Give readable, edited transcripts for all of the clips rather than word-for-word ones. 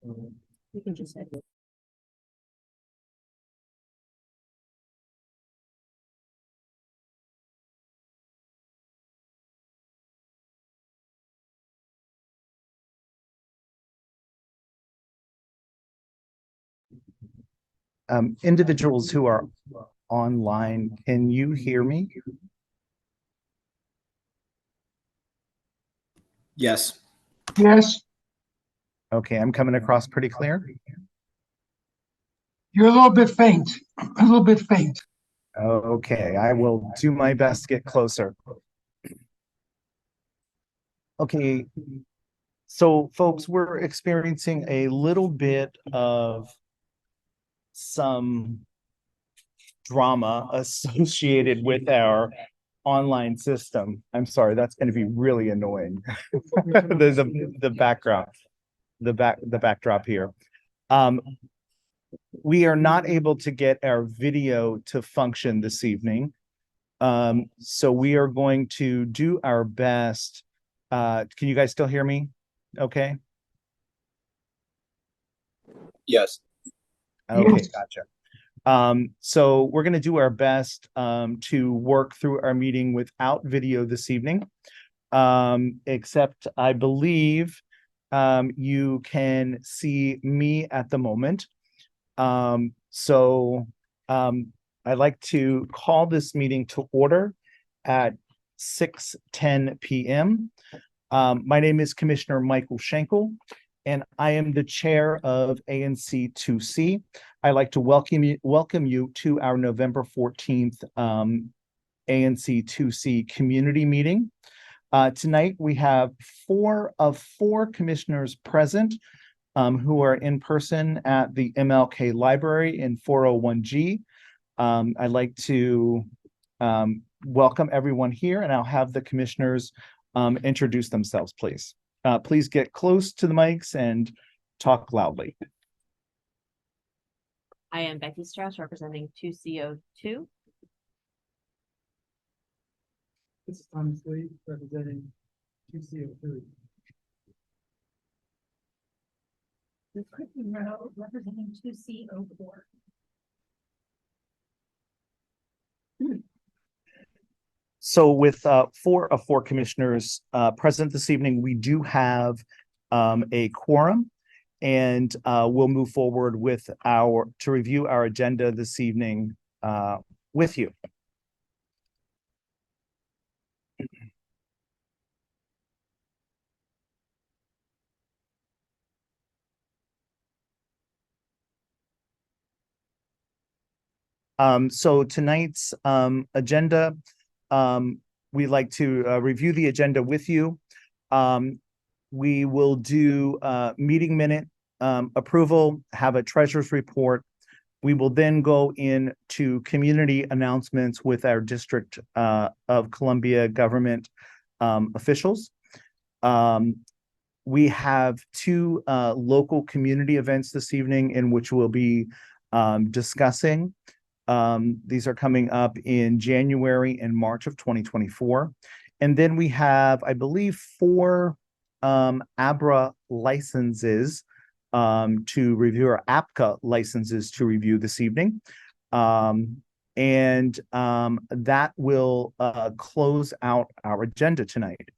You can just say. Individuals who are online, can you hear me? Yes. Yes, Okay, I'm coming across pretty clear. you're a little bit faint, a little bit faint. Okay, I will do my best to get closer. Okay, so folks, we're experiencing a little bit of some drama associated with our online system. I'm sorry, that's going to be really annoying. the background, the backdrop here. We are not able to get our video to function this evening. So we are going to do our best. Can you guys still hear me? Okay. Yes. Okay, Yes. gotcha. So we're going to do our best to work through our meeting without video this evening. Except I believe you can see me at the moment. I'd like to call this meeting to order at 6:10 p.m. My name is Commissioner Michael Schenkel, and I am the chair of ANC 2C. I'd like to welcome you to our November 14th ANC 2C community meeting. Tonight, we have 4 of 4 commissioners present who are in person at the MLK Library in 401G. I'd like to welcome everyone here, and I'll have the commissioners introduce themselves, please. Please get close to the mics and talk loudly. I am Becky Strauss, representing 2CO2. This is Thomas Lee, representing 2CO3. This is Christy Monroe, representing 2CO4. So with 4 of 4 commissioners present this evening, we do have a quorum, and we'll move forward with to review our agenda this evening with you. So tonight's agenda, we'd like to review the agenda with you. We will do meeting minute approval, have a treasurer's report. We will then go into community announcements with our District of Columbia government officials. We have 2 local community events this evening in which we'll be discussing. These are coming up in January and March of 2024. And then we have, I believe, 4 ABRA licenses to review, or APCA licenses to review this evening. That will close out our agenda tonight.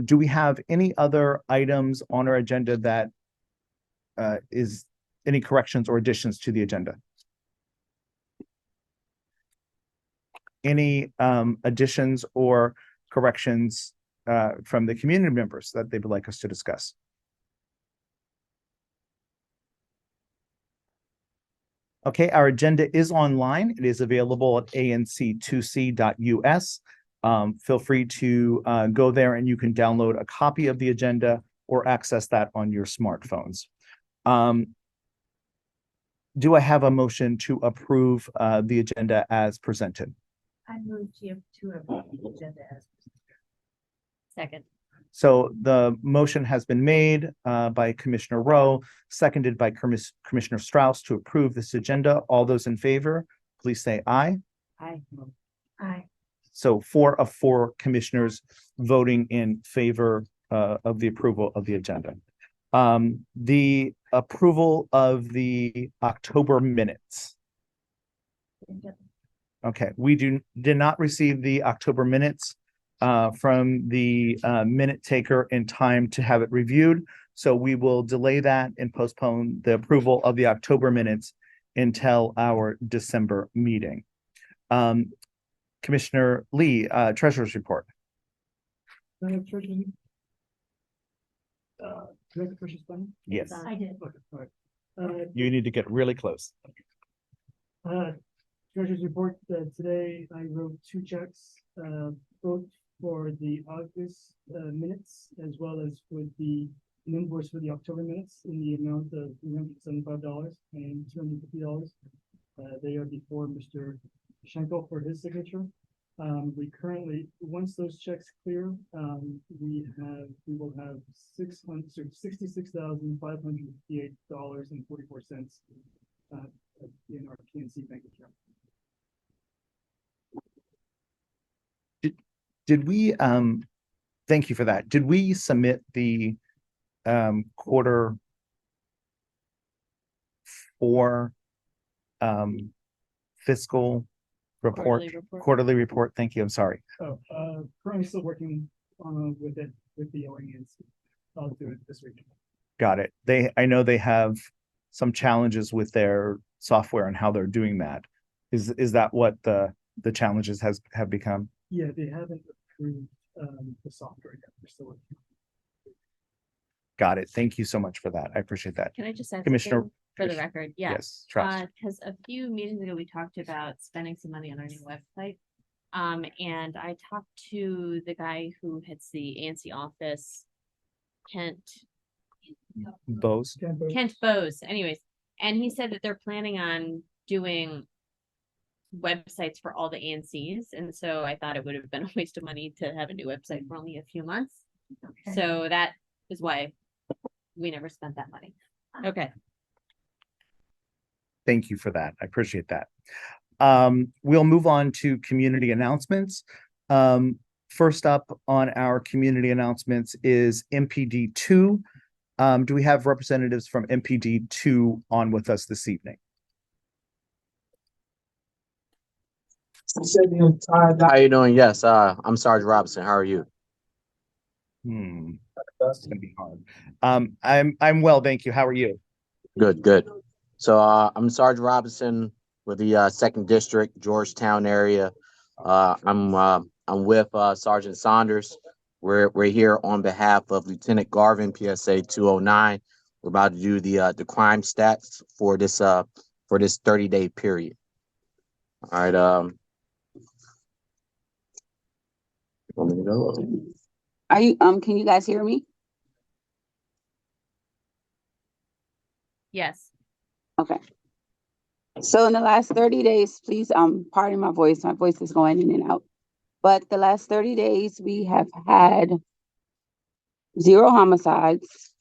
Do we have any other items on our agenda that is any corrections or additions to the agenda? Any additions or corrections from the community members that they would like us to discuss? Okay, our agenda is online. It is available at anc2c.us. Feel free to go there and you can download a copy of the agenda or access that on your smartphones. Do I have a motion to approve the agenda as presented? I move to approve the agenda as presented. Second. So the motion has been made by Commissioner Rowe, seconded by Commissioner Strauss to approve this agenda. All those in favor, please say aye. Aye. Aye. So 4 of 4 commissioners voting in favor of the approval of the agenda. The approval of the October minutes. Okay, we did not receive the October minutes from the minute taker in time to have it reviewed. So we will delay that and postpone the approval of the October minutes until our December meeting. Commissioner Lee, Treasurer's Report. Treasurer. Director Treasurer Spelling? Yes, I did. Okay, all right. you need to get really close. Treasurer's report, today I wrote 2 checks, both for the August minutes as well as with an invoice for the October minutes in the amount of $375 and $250. They are before Mr. Schenkel for his signature. We currently, once those checks clear, we will have $66,558.44 in our PNC bank account. Did we, thank you for that. Did we submit the quarter 4 fiscal report, quarterly report? Thank you. I'm sorry. Currently still working on with it with the ANC. I'll do it this week. Got it. I know they have some challenges with their software and how they're doing that. Is that what the challenges have become? Yeah, they haven't approved the software yet. They're still working. Got it. Thank you so much for that. I appreciate that. Can I just add Commissioner- something for the record? Yeah. Yes, trust. Because a few meetings ago, we talked about spending some money on our new website. And I talked to the guy who heads the ANC office, Kent Bose. Bose, anyways. And he said that they're planning on doing websites for all the ANCs. And so I thought it would have been a waste of money to have a new website for only a few months. So that is why we never spent that money. Okay. Thank you for that. I appreciate that. We'll move on to community announcements. First up on our community announcements is MPD 2. Do we have representatives from MPD 2 on with us this evening? How you doing? Yes, I'm Sergeant Robinson. How are you? That's gonna be hard. I'm well, thank you. How are you? Good, good. So I'm Sergeant Robinson with the 2nd District, Georgetown area. I'm with Sergeant Saunders. We're here on behalf of Lieutenant Garvin, PSA 209. We're about to do the crime stats for this 30-day period. All right. Want me to go? Are you can you guys hear me? Yes. Okay. So in the last 30 days, please pardon my voice. My voice is going in and out. But the last 30 days we have had 0 homicides.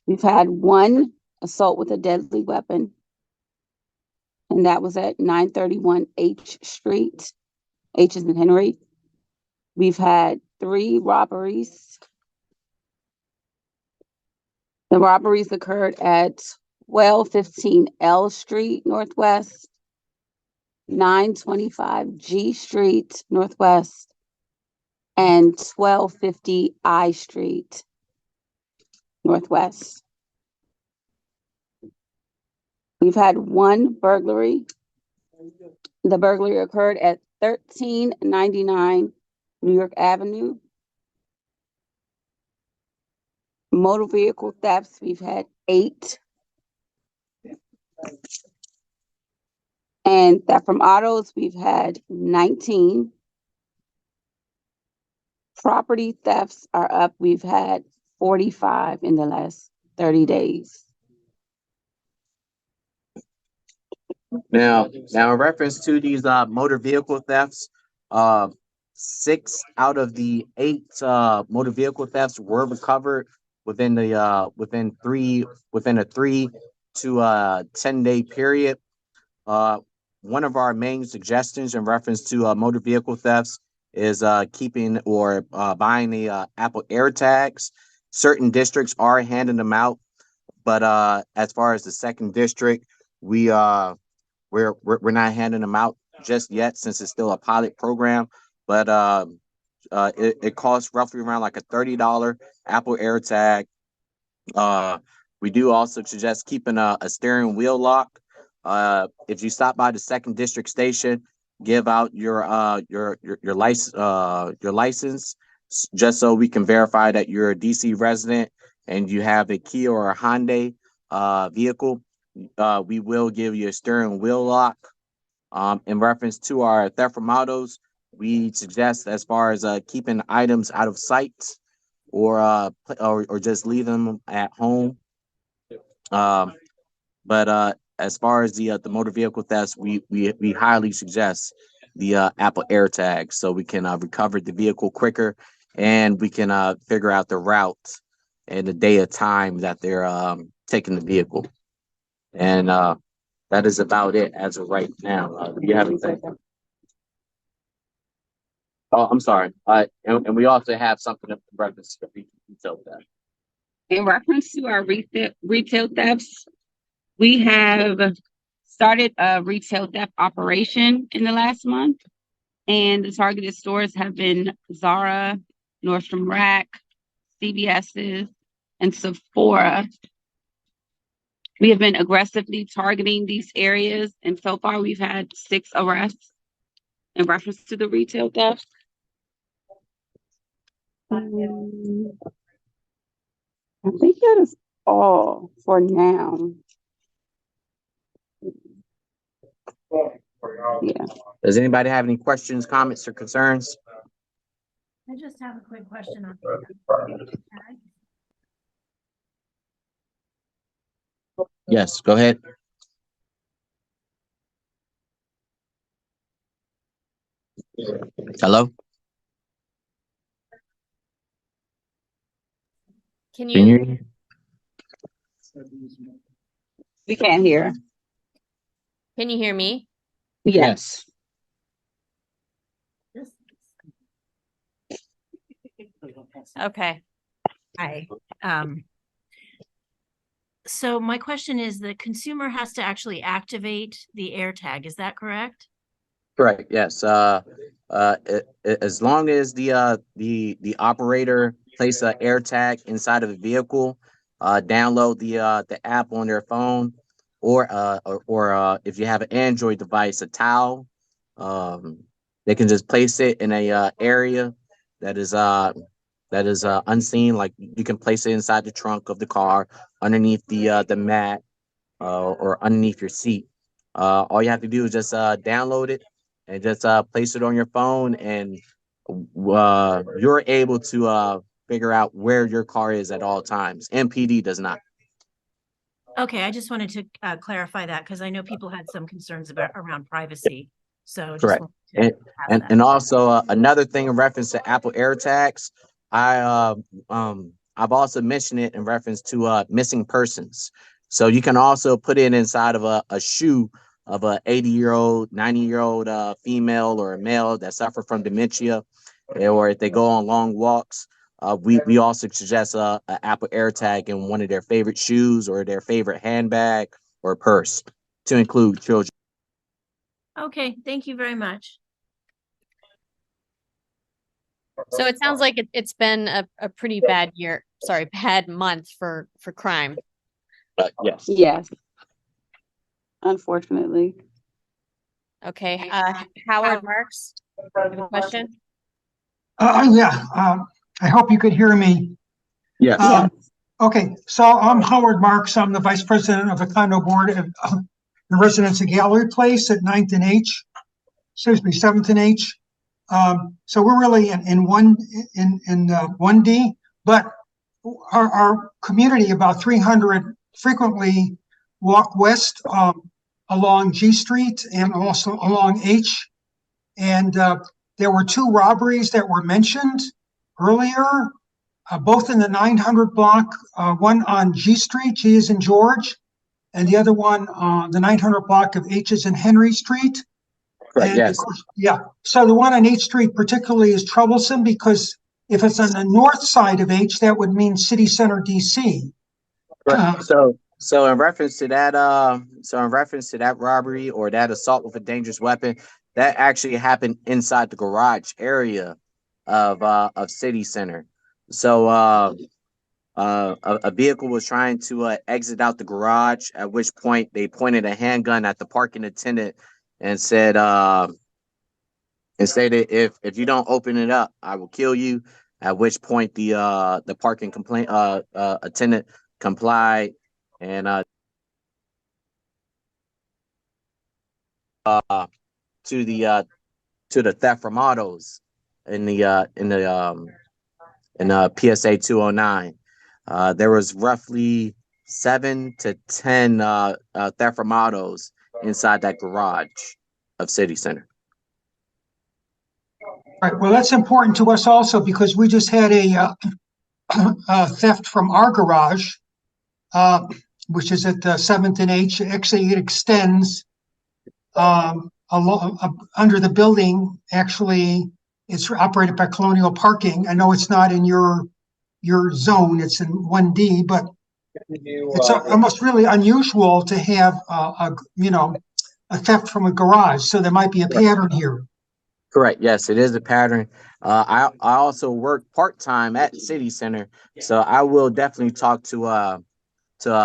We've had 1 assault with a deadly weapon. And that was at 931 H Street. H is in Henry. We've had 3 robberies. The robberies occurred at 1215 L Street Northwest, 925 G Street Northwest, and 1250 I Street Northwest. We've had 1 burglary. The burglary occurred at 1399 New York Avenue. Motor vehicle thefts, we've had 8. And theft from autos, we've had 19. Property thefts are up. We've had 45 in the last 30 days. Now, in reference to these motor vehicle thefts, 6 out of the 8 motor vehicle thefts were recovered within a 3 to 10 day period. One of our main suggestions in reference to motor vehicle thefts is keeping or buying the Apple AirTags. certain districts are handing them out, but as far as the second district, we're not handing them out just yet since it's still a pilot program. But it costs roughly around like a $30 Apple AirTag. We do also suggest keeping a steering wheel lock. If you stop by the second district station, give out your license, just so we can verify that you're a DC resident and you have a Kia or a Hyundai vehicle. We will give you a steering wheel lock. In reference to our theft from autos, we suggest, as far as keeping items out of sight or just leave them at home. But as far as the motor vehicle thefts, we highly suggest the Apple AirTag, so we can recover the vehicle quicker, and we can figure out the route and the day of time that they're taking the vehicle. And that is about it as of right now. Do you have anything? Oh, I'm sorry. And we also have something in reference to retail theft. In reference to our retail thefts, we have started a retail theft operation in the last month, and the targeted stores have been Zara, Nordstrom Rack, CVS's, and Sephora. We have been aggressively targeting these areas, and so far we've had 6 arrests in reference to the retail theft. I think that is all for now. Yeah. Does anybody have any questions, comments, or concerns? I just have a quick question on the tag. Yes, go ahead. Hello? Can Can you hear you, me? We can't hear. can you hear me? Yes. Okay. Hi. So my question is, the consumer has to actually activate the AirTag, is that correct? Correct. Yes. As long as the operator place an AirTag inside of the vehicle, download the app on their phone, or if you have an Android device, a towel, they can just place it in a area that is unseen. Like, you can place it inside the trunk of the car, underneath the mat, or underneath your seat. All you have to do is just download it and just place it on your phone, and you're able to figure out where your car is at all times. MPD does not. Okay, I just wanted to clarify that because I know people had some concerns around privacy. So just Correct. wanted to ask that. And also another thing in reference to Apple AirTags, I've also mentioned it in reference to missing persons. So you can also put it inside of a shoe of a 80-year-old, 90-year-old female or a male that suffer from dementia, or if they go on long walks. We also suggest a Apple AirTag in one of their favorite shoes or their favorite handbag or purse, to include children. Okay, thank you very much. So it sounds like it's been a pretty bad bad month for crime. Yes. Yes. Unfortunately. Okay, Howard Marks, you have a question? Yeah, I hope you could hear me. Yes. Okay, so I'm Howard Marks. I'm the Vice President of the Condo Board at the Residency Gallery Place at 7th and H. So we're really in 1D, but our community, about 300, frequently walk west along G Street and also along H. And there were 2 robberies that were mentioned earlier, both in the 900 block, one on G Street, G is in George, and the other one the 900 block of H is in Henry Street. Correct, And yes. yeah, so the one on H Street particularly is troublesome because if it's on the north side of H, that would mean city center DC. Right. So in reference to that, robbery or that assault with a dangerous weapon, that actually happened inside the garage area of City Center. So a vehicle was trying to exit out the garage, at which point they pointed a handgun at the parking attendant and said if you don't open it up, I will kill you. At which point the parking complaint attendant complied and to the theft from autos in PSA 209. There was roughly 7 to 10 theft from autos inside that garage of City Center. Right, well, that's important to us also because we just had a theft from our garage, which is at 7th and H. Actually, it extends under the building. Actually, it's operated by Colonial Parking. I know it's not in your zone, it's in 1D, but it's almost really unusual to have a theft from a garage. So there might be a pattern here. Correct. Yes, it is a pattern. I also work part-time at City Center, so I will definitely talk to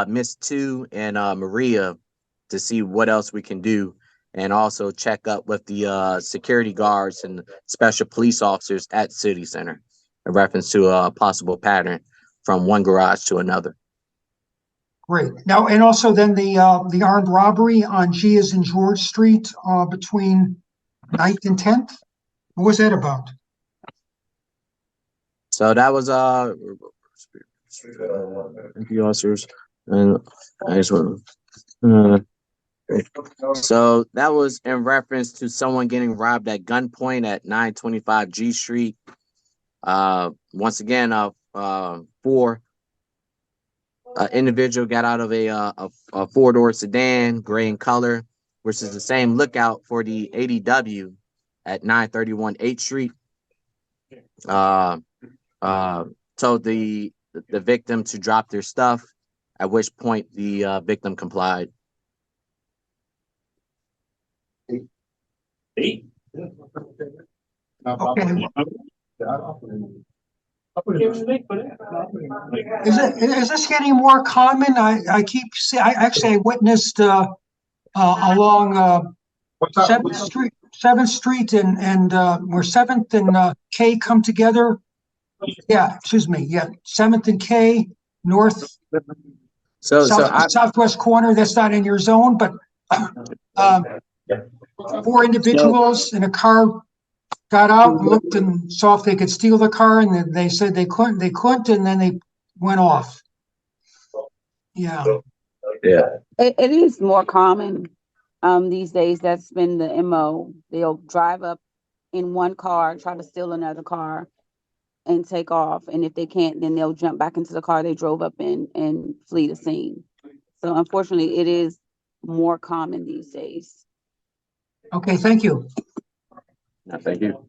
Miss Two and Maria to see what else we can do, and also check up with the security guards and special police officers at City Center in reference to a possible pattern from one garage to another. Great. Now, and also then the armed robbery on G as in George Street between 9th and 10th. What was that about? So that was officers, and I just want so that was in reference to someone getting robbed at gunpoint at 925 G Street. Once again, four individual got out of a four-door sedan, gray in color, which is the same lookout for the ADW at 931 8th Street. Told the victim to drop their stuff, at which point the victim complied. Okay. Is this getting more common? I keep seeing. I witnessed along 7th Street and where 7th and K come together. Yeah, excuse me. Yeah, 7th and K north. Southwest corner. That's not in your zone, but 4 individuals in a car got out and looked and saw if they could steal the car, and then they said they couldn't, and then they went off. Yeah. It is more common these days. That's been the MO. They'll drive up in one car, try to steal another car and take off. And if they can't, then they'll jump back into the car they drove up in and flee the scene. So unfortunately, it is more common these days. Okay, thank you. Thank you.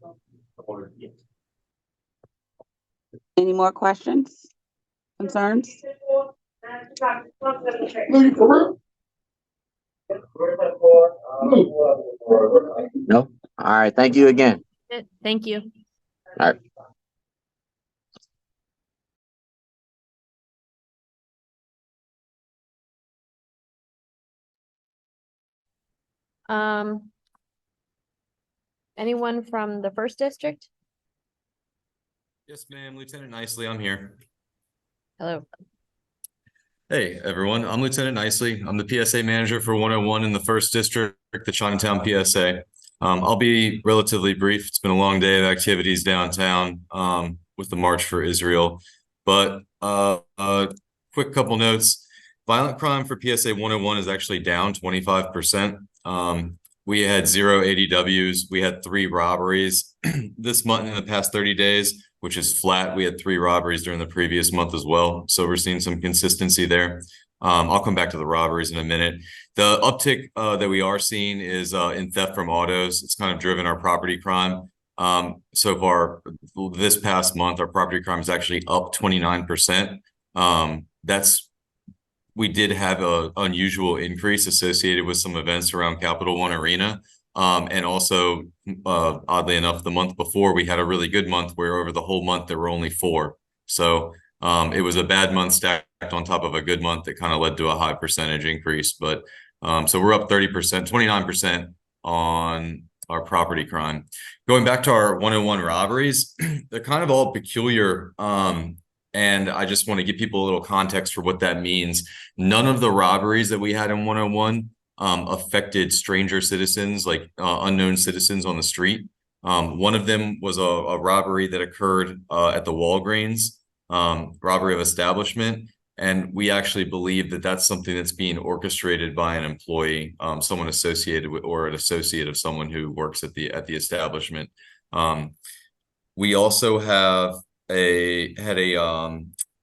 Any more questions, concerns? No. All right. Thank you again. Thank you. All right. Anyone from the first district? Yes, ma'am. Lieutenant Nicely, I'm here. Hello. Hey, everyone. I'm Lieutenant Nicely. I'm the PSA manager for 101 in the first district, the Chinatown PSA. I'll be relatively brief. It's been a long day of activities downtown with the March for Israel. But quick couple notes. Violent crime for PSA 101 is actually down 25%. We had 0 ADWs. We had 3 robberies this month in the past 30 days, which is flat. We had 3 robberies during the previous month as well. So we're seeing some consistency there. I'll come back to the robberies in a minute. The uptick that we are seeing is in theft from autos. It's kind of driven our property crime. So far this past month, our property crime is actually up 29%. We did have a unusual increase associated with some events around Capital One Arena. And also, oddly enough, the month before we had a really good month where over the whole month there were only 4. So it was a bad month stacked on top of a good month that kind of led to a high percentage increase. But so we're up 30%, 29% on our property crime. Going back to our 101 robberies, they're kind of all peculiar. And I just want to give people a little context for what that means. None of the robberies that we had in 101 affected stranger citizens, like unknown citizens on the street. One of them was a robbery that occurred at the Walgreens, robbery of establishment. And we actually believe that that's something that's being orchestrated by an employee, someone associated with, or an associate of someone who works at the establishment. We also had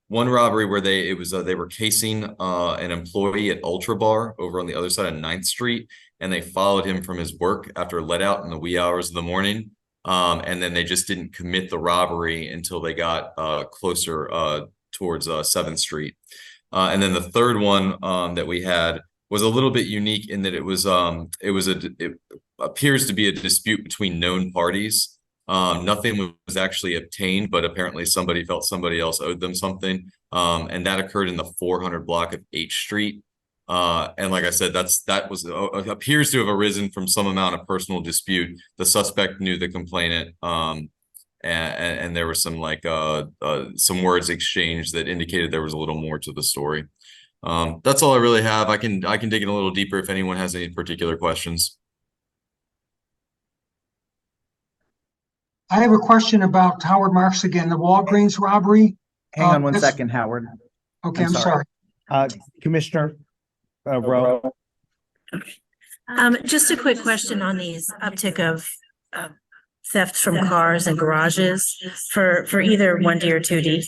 one robbery where they were casing an employee at Ultra Bar over on the other side of 9th Street, and they followed him from his work after let out in the wee hours of the morning. And then they just didn't commit the robbery until they got closer towards 7th Street. And then the third one that we had was a little bit unique in that it appears to be a dispute between known parties. Nothing was actually obtained, but apparently somebody felt somebody else owed them something. And that occurred in the 400 block of H Street. And like I said, that appears to have arisen from some amount of personal dispute. The suspect knew the complainant, and there was some some words exchanged that indicated there was a little more to the story. That's all I really have. I can dig in a little deeper if anyone has any particular questions. I have a question about Howard Marks again, the Walgreens robbery. Hang on one that's- second, Howard. Okay, I'm sorry. Commissioner Rowe. Just a quick question on these uptick of theft from cars and garages for either 1D or 2D.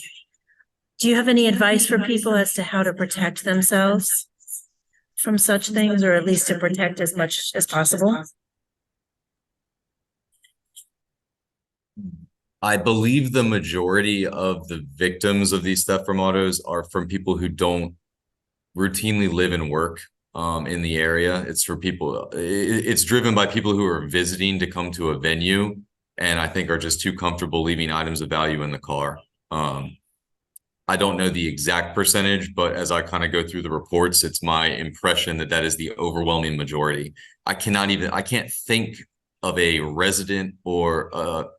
Do you have any advice for people as to how to protect themselves from such things, or at least to protect as much as possible? I believe the majority of the victims of these theft from autos are from people who don't routinely live and work in the area. It's for people, it's driven by people who are visiting to come to a venue and I think are just too comfortable leaving items of value in the car. I don't know the exact percentage, but as I kind of go through the reports, it's my impression that that is the overwhelming majority. I can't think of a resident or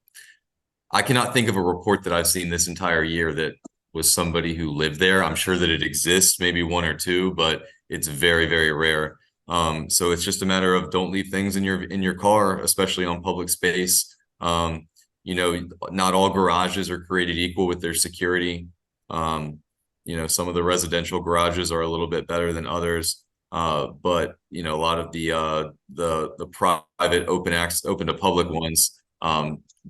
I cannot think of a report that I've seen this entire year that was somebody who lived there. I'm sure that it exists, maybe 1 or 2, but it's very, very rare. So it's just a matter of don't leave things in your car, especially on public space. You know, not all garages are created equal with their security. You know, some of the residential garages are a little bit better than others. But you know, a lot of the private open to public ones,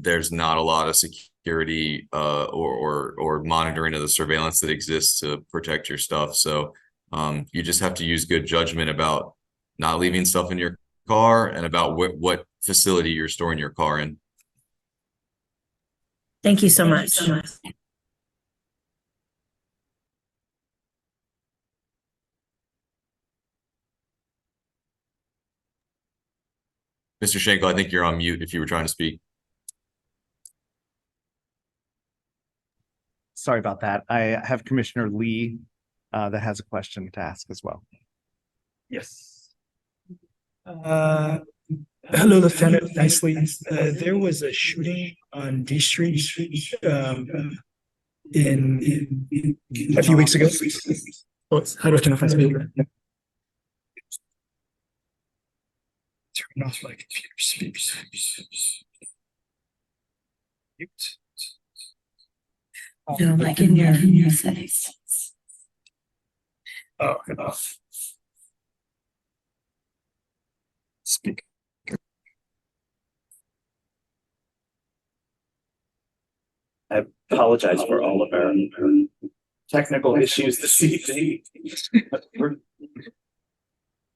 there's not a lot of security or monitoring of the surveillance that exists to protect your stuff. So you just have to use good judgment about not leaving stuff in your car and about what facility you're storing your car in. Thank you so much. Mr. Schenkel, I think you're on mute if you were trying to speak. Sorry about that. I have Commissioner Lee that has a question to ask as well. Yes. Hello, Lieutenant Nicely. There was a shooting on D Street in a few weeks ago. Oh, how do I turn off my speaker? Turn off my computer speakers. No, like in your settings. Oh, speak. I apologize for all of our technical issues this evening.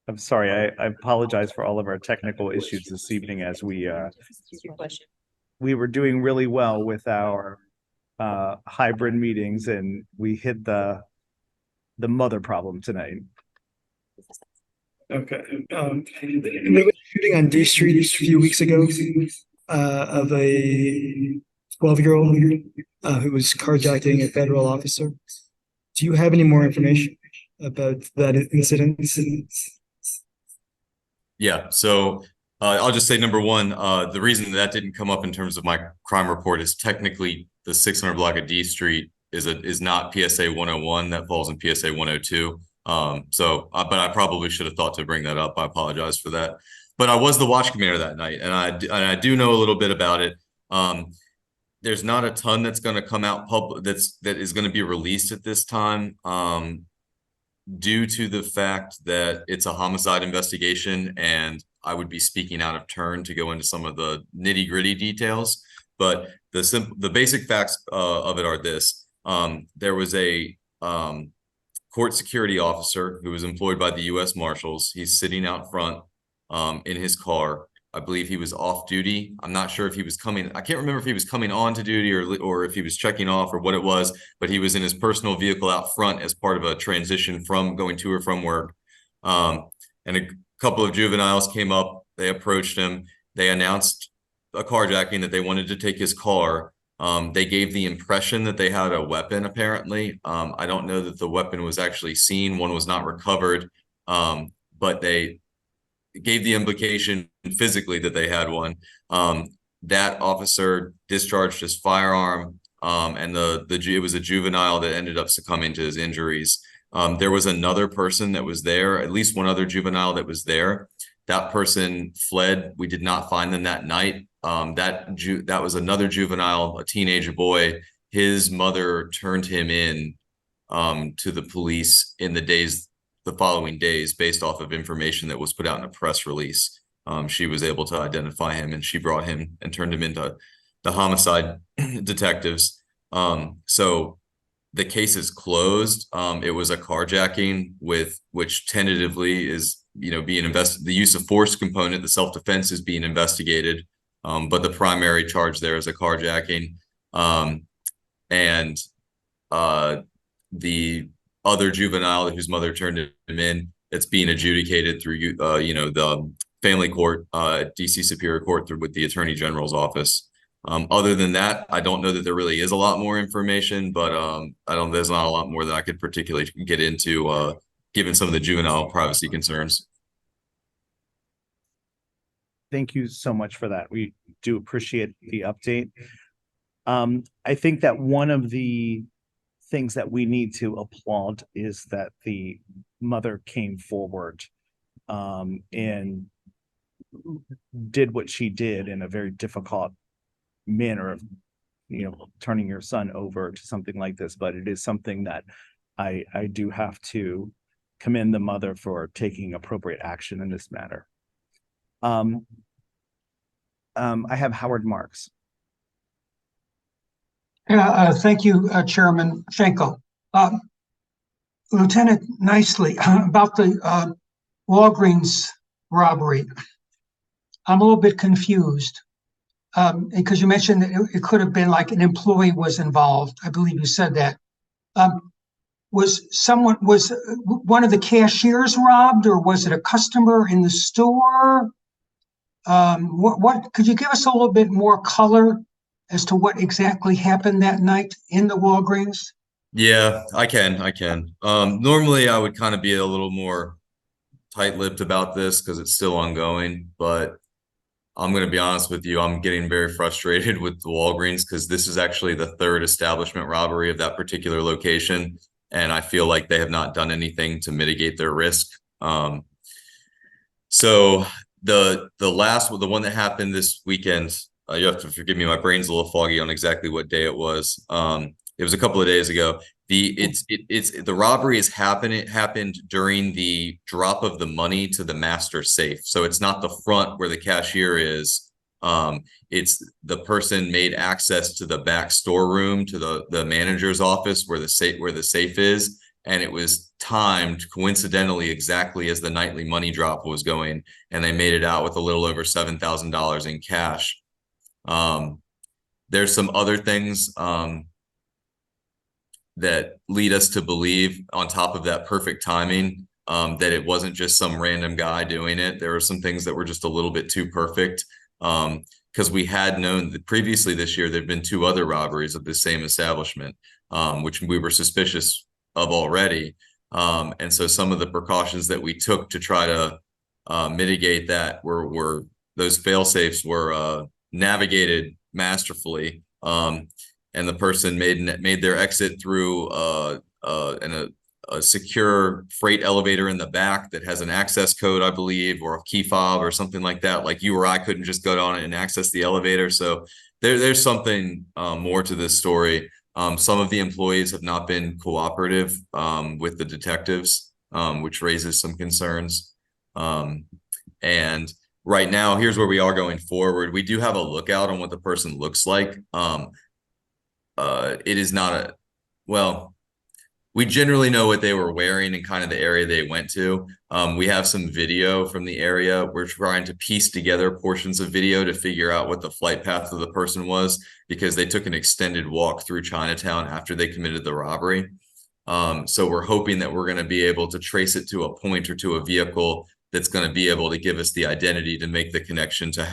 I'm sorry. I apologize for all of our technical issues this evening as we we were doing really well with our hybrid meetings, and we hit the mother problem tonight. Okay. There was a shooting on D Street a few weeks ago of a 12-year-old who was carjacking a federal officer. Do you have any more information about that incident? Yeah, so I'll just say number one, the reason that didn't come up in terms of my crime report is technically the 600 block of D Street is not PSA 101. That falls in PSA 102. But I probably should have thought to bring that up. I apologize for that. But I was the watch commander that night, and I do know a little bit about it. There's not a ton that's going to come out public that is going to be released at this time, due to the fact that it's a homicide investigation, and I would be speaking out of turn to go into some of the nitty-gritty details. But the basic facts of it are this: there was a court security officer who was employed by the U.S. Marshals. He's sitting out front in his car. I believe he was off duty. I'm not sure if he was coming. I can't remember if he was coming on to duty or if he was checking off or what it was, but he was in his personal vehicle out front as part of a transition from going to or from work. And a couple of juveniles came up. They approached him. They announced a carjacking, that they wanted to take his car. They gave the impression that they had a weapon, apparently. I don't know that the weapon was actually seen. One was not recovered, but they gave the implication physically that they had one. That officer discharged his firearm, and it was a juvenile that ended up succumbing to his injuries. There was another person that was there, at least one other juvenile that was there. That person fled. We did not find them that night. That was another juvenile, a teenage boy. His mother turned him in to the police in the following days, based off of information that was put out in a press release. She was able to identify him, and she brought him and turned him into the homicide detectives. So the case is closed. It was a carjacking which tentatively is, being investigated. The use of force component, the self-defense, is being investigated. But the primary charge there is a carjacking. And the other juvenile whose mother turned him in, it's being adjudicated through, the family court, DC Superior Court, with the Attorney General's office. Other than that, I don't know that there really is a lot more information, but there's not a lot more that I could particularly get into, given some of the juvenile privacy concerns. Thank you so much for that. We do appreciate the update. I think that one of the things that we need to applaud is that the mother came forward and did what she did in a very difficult manner of, turning your son over to something like this. But it is something that I do have to commend the mother for taking appropriate action in this matter. I have Howard Marks. Thank you, Chairman Schenkel. Lieutenant Nicely, about the Walgreens robbery. I'm a little bit confused because you mentioned that it could have been like an employee was involved. I believe you said that. Was one of the cashiers robbed, or was it a customer in the store? What could you give us a little bit more color as to what exactly happened that night in the Walgreens? Yeah, I can. Normally I would kind of be a little more tight-lipped about this because it's still ongoing, but I'm going to be honest with you. I'm getting very frustrated with the Walgreens because this is actually the third establishment robbery of that particular location, and I feel like they have not done anything to mitigate their risk. So the one that happened this weekend, you have to forgive me, my brain's a little foggy on exactly what day it was. It was a couple of days ago. The robbery happened during the drop of the money to the master safe. So it's not the front where the cashier is. It's the person made access to the back storeroom, to the manager's office where the safe is, and it was timed coincidentally exactly as the nightly money drop was going, and they made it out with a little over $7,000 in cash. there's some other things that lead us to believe, on top of that perfect timing, that it wasn't just some random guy doing it. There were some things that were just a little bit too perfect. Because we had known that previously this year there'd been 2 other robberies of the same establishment, which we were suspicious of already. And so some of the precautions that we took to try to mitigate that were those fail safes were navigated masterfully. And the person made their exit through a secure freight elevator in the back that has an access code, I believe, or a key fob or something like that. Like you or I couldn't just go down and access the elevator. So there's something more to this story. Some of the employees have not been cooperative with the detectives, which raises some concerns. And right now, here's where we are going forward. We do have a lookout on what the person looks like. It is not we generally know what they were wearing and kind of the area they went to. We have some video from the area. We're trying to piece together portions of video to figure out what the flight path of the person was, because they took an extended walk through Chinatown after they committed the robbery. So we're hoping that we're going to be able to trace it to a point or to a vehicle that's going to be able to give us the identity to make the connection to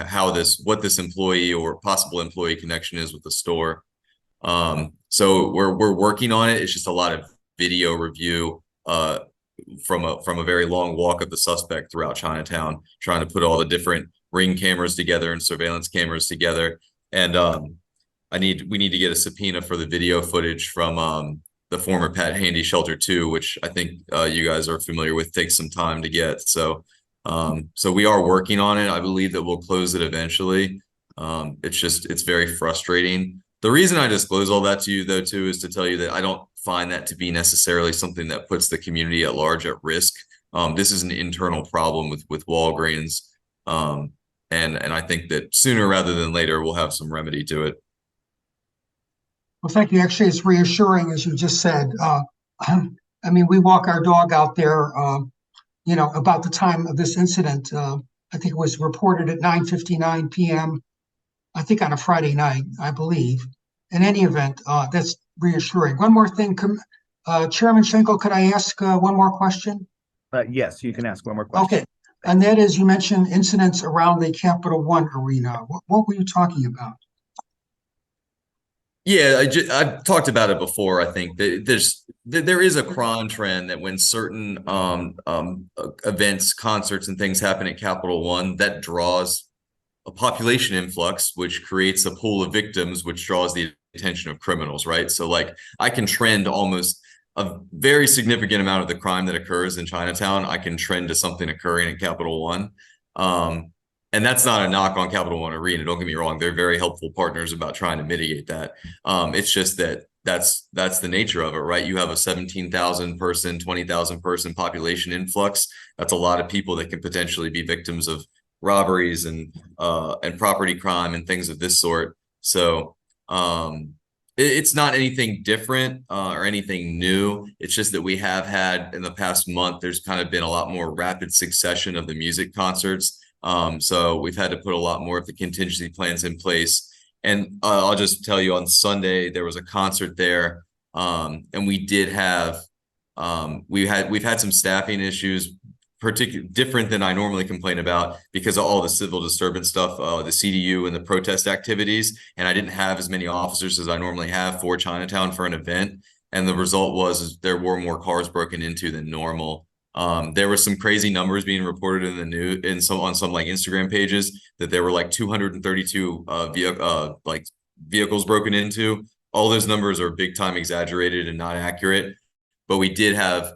what this employee or possible employee connection is with the store. So we're working on it. It's just a lot of video review from a very long walk of the suspect throughout Chinatown, trying to put all the different ring cameras together and surveillance cameras together. And we need to get a subpoena for the video footage from the former Pat Handy Shelter 2, which I think you guys are familiar with, takes some time to get. So we are working on it. I believe that we'll close it eventually. It's very frustrating. The reason I disclose all that to you, though, too, is to tell you that I don't find that to be necessarily something that puts the community at large at risk. This is an internal problem with Walgreens. And I think that sooner rather than later, we'll have some remedy to it. Well, thank you. Actually, it's reassuring, as you just said. I mean, we walk our dog out there, about the time of this incident. I think it was reported at 9:59 p.m., I think on a Friday night, I believe. In any event, that's reassuring. One more thing, Chairman Schenkel, could I ask one more question? Yes, you can ask one more question. Okay, and that is, you mentioned incidents around the Capital One arena. What were you talking about? Yeah, I've talked about it before. I think that there is a crime trend that when certain events, concerts, and things happen at Capital One, that draws a population influx, which creates a pool of victims, which draws the attention of criminals, right? So like I can trend almost a very significant amount of the crime that occurs in Chinatown, I can trend to something occurring at Capital One. And that's not a knock on Capital One Arena. Don't get me wrong. They're very helpful partners about trying to mitigate that. It's just that's the nature of it, right? You have a 17,000 person, 20,000 person population influx. That's a lot of people that can potentially be victims of robberies and property crime and things of this sort. So it's not anything different or anything new. It's just that we have had in the past month, there's kind of been a lot more rapid succession of the music concerts. So we've had to put a lot more of the contingency plans in place. And I'll just tell you, on Sunday, there was a concert there. And we did have, we've had some staffing issues, different than I normally complain about because of all the civil disturbance stuff, the CDU and the protest activities. And I didn't have as many officers as I normally have for Chinatown for an event. And the result was there were more cars broken into than normal. There were some crazy numbers being reported in the news on some like Instagram pages that there were like 232 vehicles broken into. All those numbers are big time exaggerated and not accurate. But we did have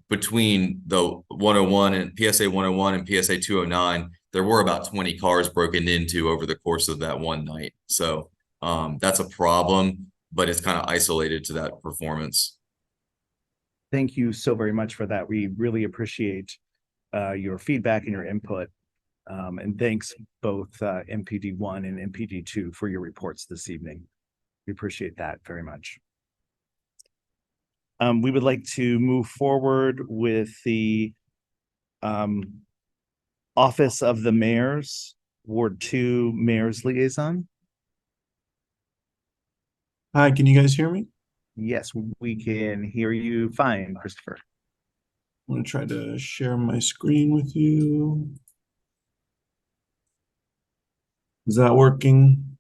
between the 101 and PSA 101 and PSA 209, there were about 20 cars broken into over the course of that one night. So that's a problem, but it's kind of isolated to that performance. Thank you so very much for that. We really appreciate your feedback and your input. And thanks both MPD 1 and MPD 2 for your reports this evening. We appreciate that very much. We would like to move forward with the Office of the Mayor's Ward 2 Mayor's Liaison. Hi, can you guys hear me? Yes, we can hear you fine, Christopher. I'm gonna try to share my screen with you. Is that working?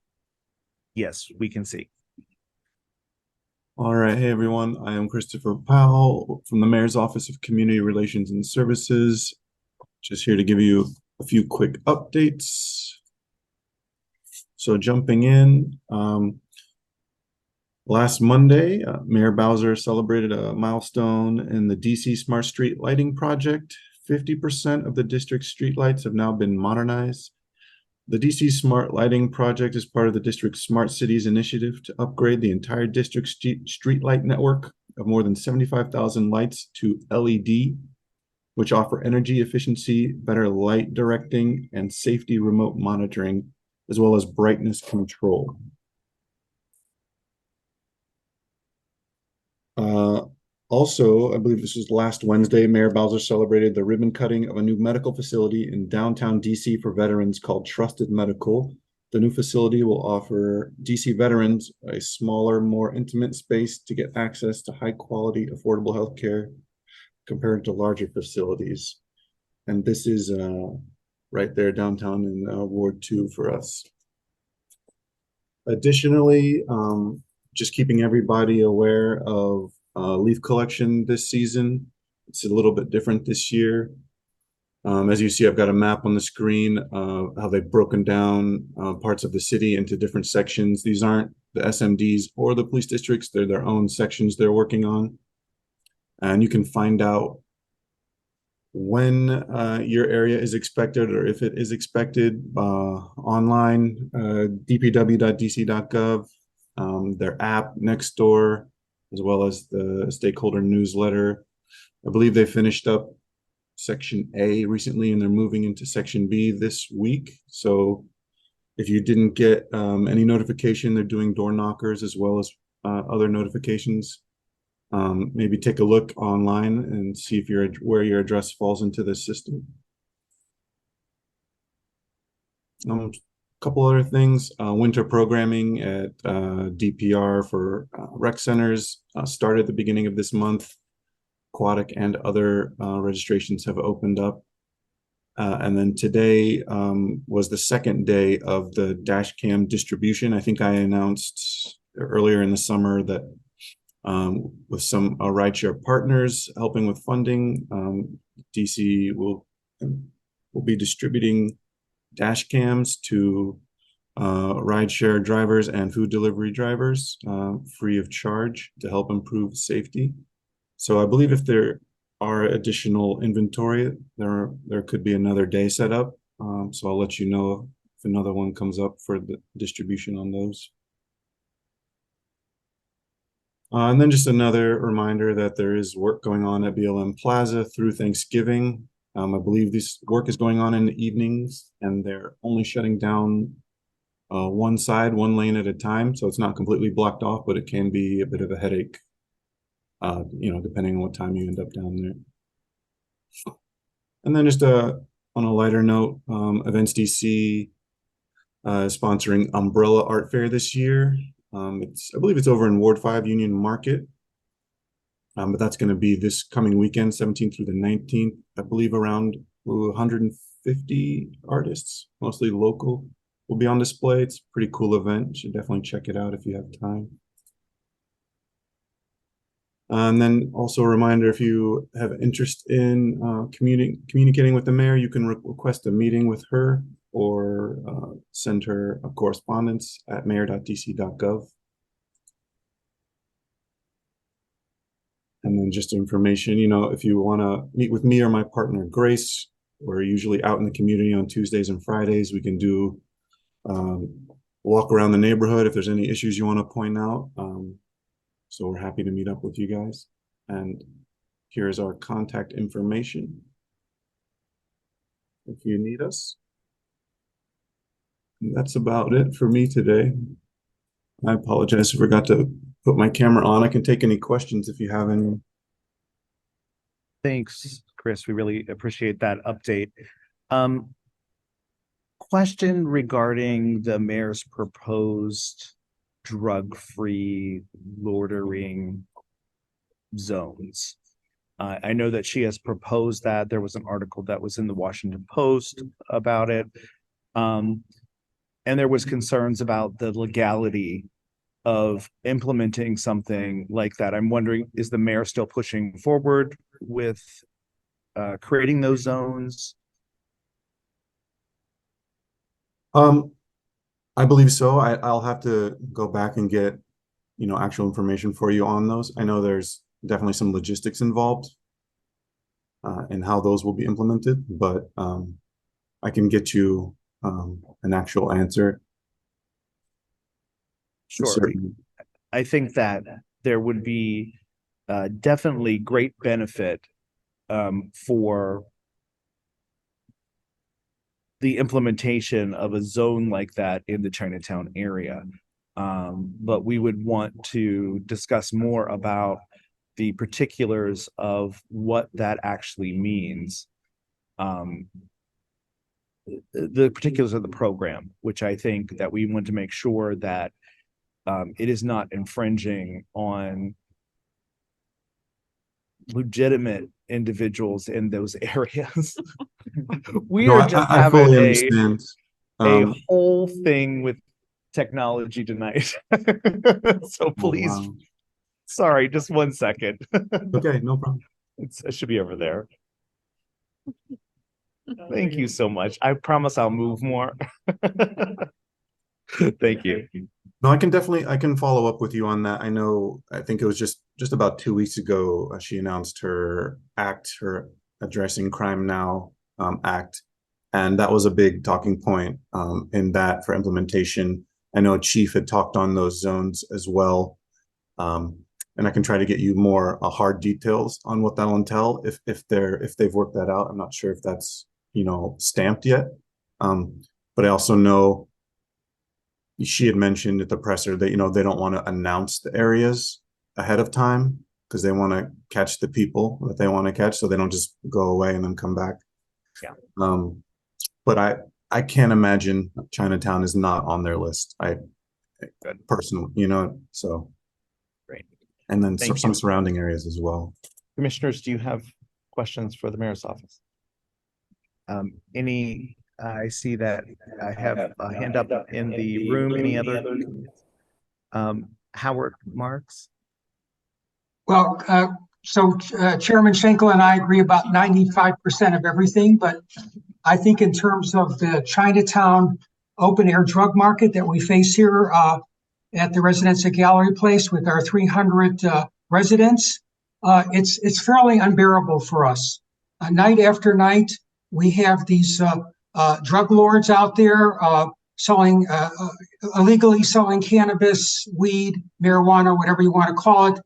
Yes, we can see. All right. Hey, everyone. I am Christopher Powell from the Mayor's Office of Community Relations and Services. Just here to give you a few quick updates. So jumping in, last Monday, Mayor Bowser celebrated a milestone in the DC Smart Street Lighting Project. 50% of the district's streetlights have now been modernized. The DC Smart Lighting Project is part of the district's Smart Cities initiative to upgrade the entire district's street light network of more than 75,000 lights to LED, which offer energy efficiency, better light directing, and safety remote monitoring, as well as brightness control. Also, I believe this was last Wednesday, Mayor Bowser celebrated the ribbon cutting of a new medical facility in downtown DC for veterans called Trusted Medical. The new facility will offer DC veterans a smaller, more intimate space to get access to high quality, affordable healthcare compared to larger facilities. And this is right there downtown in Ward 2 for us. Additionally, just keeping everybody aware of leaf collection this season. It's a little bit different this year. As you see, I've got a map on the screen how they've broken down parts of the city into different sections. These aren't the SMDs or the police districts. They're their own sections they're working on. And you can find out when your area is expected or if it is expected online, dpw.dc.gov, their app Nextdoor, as well as the stakeholder newsletter. I believe they finished up Section A recently and they're moving into Section B this week. So if you didn't get any notification, they're doing door knockers as well as other notifications. Maybe take a look online and see if where your address falls into this system. A couple other things, winter programming at DPR for rec centers started at the beginning of this month. Aquatic and other registrations have opened up. And then today was the second day of the dash cam distribution. I think I announced earlier in the summer that with some rideshare partners helping with funding, DC will be distributing dash cams to rideshare drivers and food delivery drivers free of charge to help improve safety. So I believe if there are additional inventory, there could be another day set up. So I'll let you know if another one comes up for the distribution on those. And then just another reminder that there is work going on at BLM Plaza through Thanksgiving. I believe this work is going on in the evenings and they're only shutting down one side, one lane at a time. So it's not completely blocked off, but it can be a bit of a headache, depending on what time you end up down there. And then just on a lighter note, Events DC is sponsoring Umbrella Art Fair this year. I believe it's over in Ward 5 Union Market. But that's going to be this coming weekend, 17th through the 19th. I believe around 150 artists, mostly local, will be on display. It's a pretty cool event. You should definitely check it out if you have time. And then also a reminder, if you have interest in communicating with the mayor, you can request a meeting with her or send her a correspondence at mayor.dc.gov. And then just information, if you want to meet with me or my partner, Grace, we're usually out in the community on Tuesdays and Fridays. We can do walk around the neighborhood if there's any issues you want to point out. So we're happy to meet up with you guys. And here's our contact information if you need us. And that's about it for me today. I apologize, I forgot to put my camera on. I can take any questions if you have any. Thanks, Chris. We really appreciate that update. Question regarding the mayor's proposed drug-free loitering zones. I know that she has proposed that. There was an article that was in the Washington Post about it. And there was concerns about the legality of implementing something like that. I'm wondering, is the mayor still pushing forward with creating those zones? I believe so. I'll have to go back and get, actual information for you on those. I know there's definitely some logistics involved in how those will be implemented, but I can get you an actual answer. Sure. Certainly. I think that there would be definitely great benefit for the implementation of a zone like that in the Chinatown area. But we would want to discuss more about the particulars of what that actually means. The particulars of the program, which I think that we want to make sure that it is not infringing on legitimate individuals in those areas. We No, are just I having fully understand. a whole thing with technology tonight. So please, wow. sorry, just 1 second. Okay, no problem. It should be over there. Thank you so much. I promise I'll move more. Thank you. No, I can follow up with you on that. I think it was just about 2 weeks ago, she announced her Addressing Crime Now act. And that was a big talking point in that for implementation. I know Chief had talked on those zones as well. And I can try to get you more hard details on what that'll entail if they've worked that out. I'm not sure if that's, stamped yet. But I also know she had mentioned at the presser that, they don't want to announce the areas ahead of time because they want to catch the people that they want to catch, so they don't just go away and then come back. Yeah. But I can't imagine Chinatown is not on their list. Personally, so. Great. And then Thank some you. surrounding areas as well. Commissioners, do you have questions for the mayor's office? I see that I have a hand up in the room. Any other? Howard Marks? Well, Chairman Schenkel and I agree about 95% of everything, but I think in terms of the Chinatown open air drug market that we face here at the Residence at Gallery Place with our 300 residents, it's fairly unbearable for us. Night after night, we have these drug lords out there selling illegally selling cannabis, weed, marijuana, whatever you want to call it.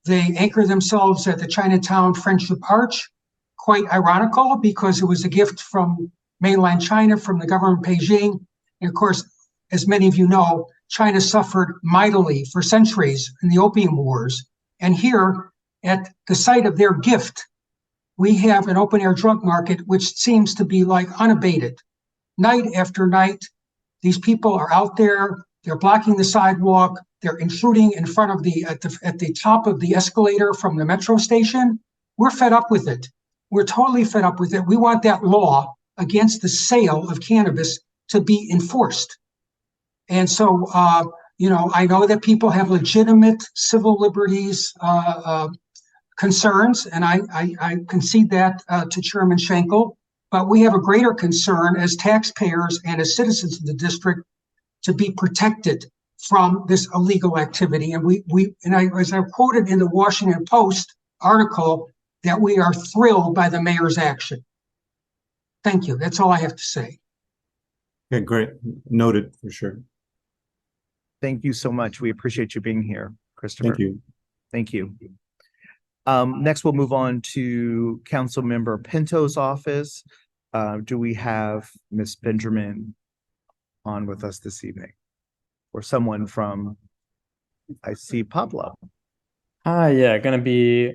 They anchor themselves at the Chinatown Friendship Arch. Quite ironical because it was a gift from mainland China, from the government of Beijing. And of course, as many of you know, China suffered mightily for centuries in the Opium Wars. And here, at the site of their gift, we have an open air drug market which seems to be like unabated. Night after night, these people are out there, they're blocking the sidewalk, they're intruding in front of at the top of the escalator from the metro station. We're fed up with it. We're totally fed up with it. We want that law against the sale of cannabis to be enforced. And so, I know that people have legitimate civil liberties concerns, and I concede that to Chairman Schenkel, but we have a greater concern as taxpayers and as citizens of the district to be protected from this illegal activity. And as I quoted in the Washington Post article, that we are thrilled by the mayor's action. Thank you. That's all I have to say. Okay, great. Noted for sure. Thank you so much. We appreciate you being here, Christopher. Thank you. Thank you. Next, we'll move on to Councilmember Pinto's office. Do we have Ms. Benjamin on with us this evening? Or someone from, I see Pablo. Hi, yeah, gonna be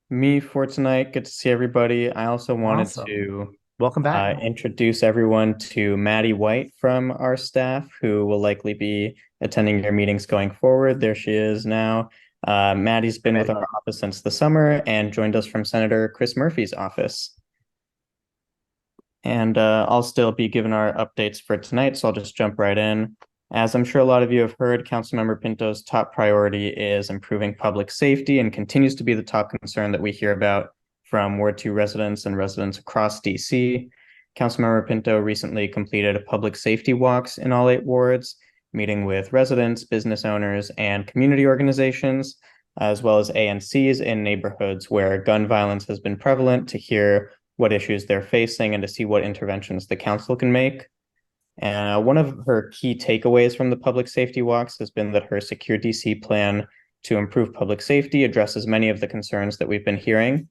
me for tonight. Good to see everybody. I also wanted Awesome. to Welcome back. introduce everyone to Maddie White from our staff, who will likely be attending your meetings going forward. There she is now. Maddie's been with our office since the summer and joined us from Senator Chris Murphy's office. And I'll still be giving our updates for tonight, so I'll just jump right in. As I'm sure a lot of you have heard, Councilmember Pinto's top priority is improving public safety and continues to be the top concern that we hear about from Ward 2 residents and residents across DC. Councilmember Pinto recently completed public safety walks in all 8 wards, meeting with residents, business owners, and community organizations, as well as ANCs in neighborhoods where gun violence has been prevalent, to hear what issues they're facing and to see what interventions the council can make. And one of her key takeaways from the public safety walks has been that her Secure DC plan to improve public safety addresses many of the concerns that we've been hearing.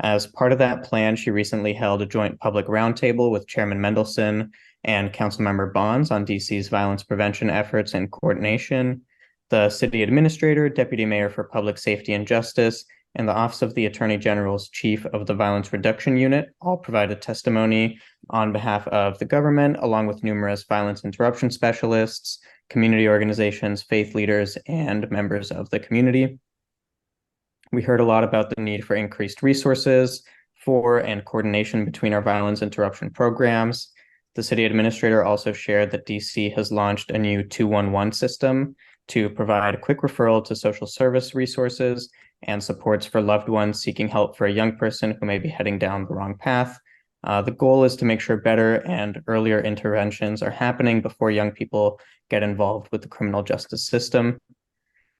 As part of that plan, she recently held a joint public roundtable with Chairman Mendelson and Councilmember Bonds on DC's violence prevention efforts and coordination. The city administrator, deputy mayor for public safety and justice, and the Office of the Attorney General's Chief of the Violence Reduction Unit all provided testimony on behalf of the government, along with numerous violence interruption specialists, community organizations, faith leaders, and members of the community. We heard a lot about the need for increased resources for and coordination between our violence interruption programs. The city administrator also shared that DC has launched a new 211 system to provide a quick referral to social service resources and supports for loved ones seeking help for a young person who may be heading down the wrong path. The goal is to make sure better and earlier interventions are happening before young people get involved with the criminal justice system.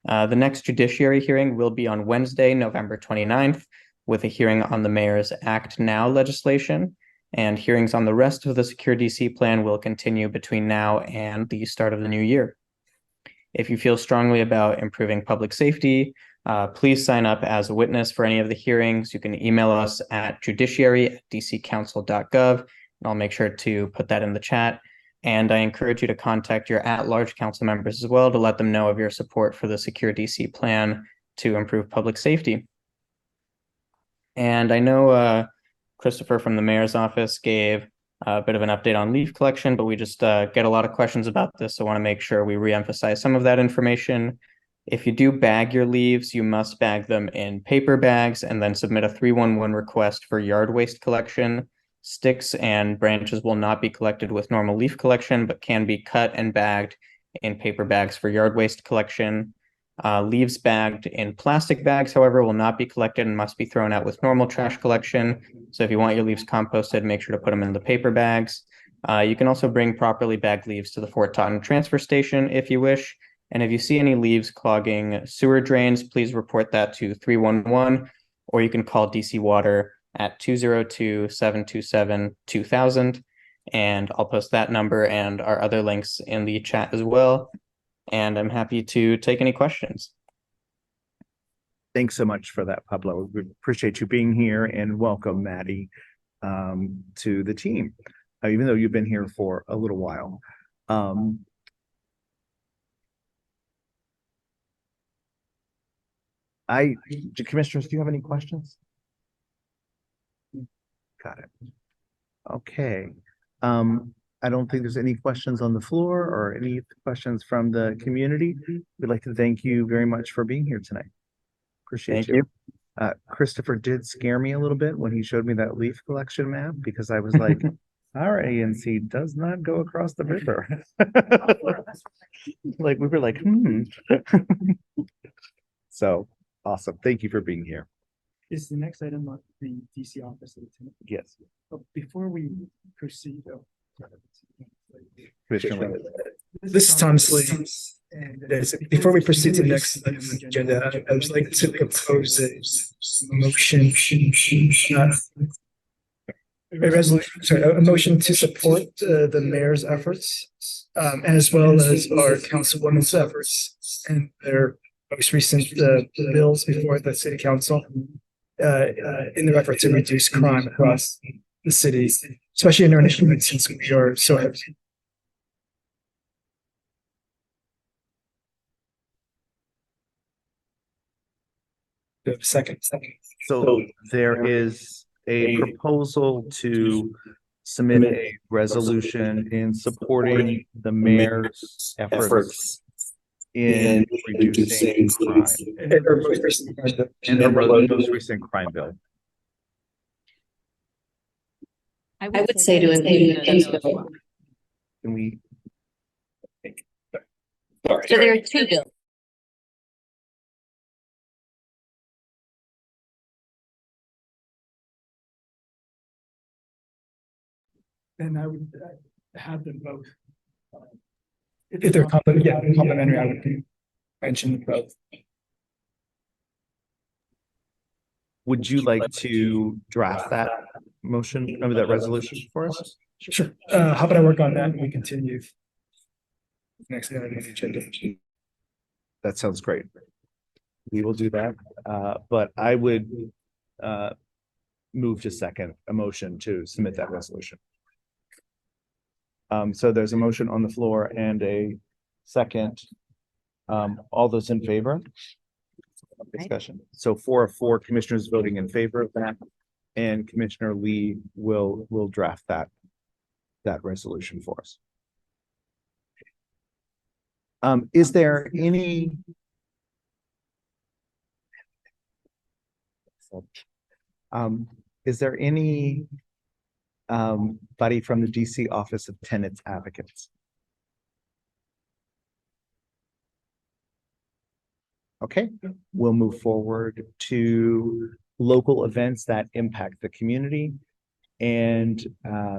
The next judiciary hearing will be on Wednesday, November 29th, with a hearing on the mayor's Act Now legislation, and hearings on the rest of the Secure DC plan will continue between now and the start of the new year. If you feel strongly about improving public safety, please sign up as a witness for any of the hearings. You can email us at judiciary@dccouncil.gov, and I'll make sure to put that in the chat. And I encourage you to contact your at-large council members as well to let them know of your support for the Secure DC plan to improve public safety. And I know Christopher from the mayor's office gave a bit of an update on leaf collection, but we just get a lot of questions about this, so I want to make sure we reemphasize some of that information. If you do bag your leaves, you must bag them in paper bags and then submit a 311 request for yard waste collection. Sticks and branches will not be collected with normal leaf collection, but can be cut and bagged in paper bags for yard waste collection. Leaves bagged in plastic bags, however, will not be collected and must be thrown out with normal trash collection. So if you want your leaves composted, make sure to put them in the paper bags. You can also bring properly bagged leaves to the Fort Totten transfer station if you wish. And if you see any leaves clogging sewer drains, please report that to 311, or you can call DC Water at 202-727-2000. And I'll post that number and our other links in the chat as well. And I'm happy to take any questions. Thanks so much for that, Pablo. We appreciate you being here, and welcome, Maddie, to the team, even though you've been here for a little while. Commissioners, do you have any questions? Got it. Okay. I don't think there's any questions on the floor or any questions from the community. We'd like to thank you very much for being here tonight. Appreciate you. Christopher did scare me a little bit when he showed me that leaf collection map, because I was like, our ANC does not go across the river. Like, we were like, So awesome. Thank you for being here. Is the next item on the DC office, Lieutenant? Yes. Before we proceed, Commissioner. This is Tom Slee. And before we proceed to the next item on the agenda, I would like to propose a motion, a motion to support the mayor's efforts, as well as our councilwoman's efforts and their most recent bills before the city council in the effort to reduce crime across the city, especially in our neighborhood, since we are so heavy. Second. So there is a proposal to submit a resolution in supporting the mayor's efforts in reducing crime And our most recent crime bill. and our most recent crime bill. I would say to include those as well. Can we? Sorry. So there are two bills. And I would have them both. If they're complimentary, I would mention both. Would you like to draft that motion, or that resolution for us? Sure. How about I work on that and we continue next thing on the agenda. That sounds great. We will do that, but I would move to second a motion to submit that resolution. So there's a motion on the floor and a second. All those in favor? Discussion. So 4 of 4 commissioners voting in favor of that, and Commissioner Lee will draft that resolution for us. Is there any? Is there any buddy from the DC Office of Tenants Advocates? Okay, we'll move forward to local events that impact the community. And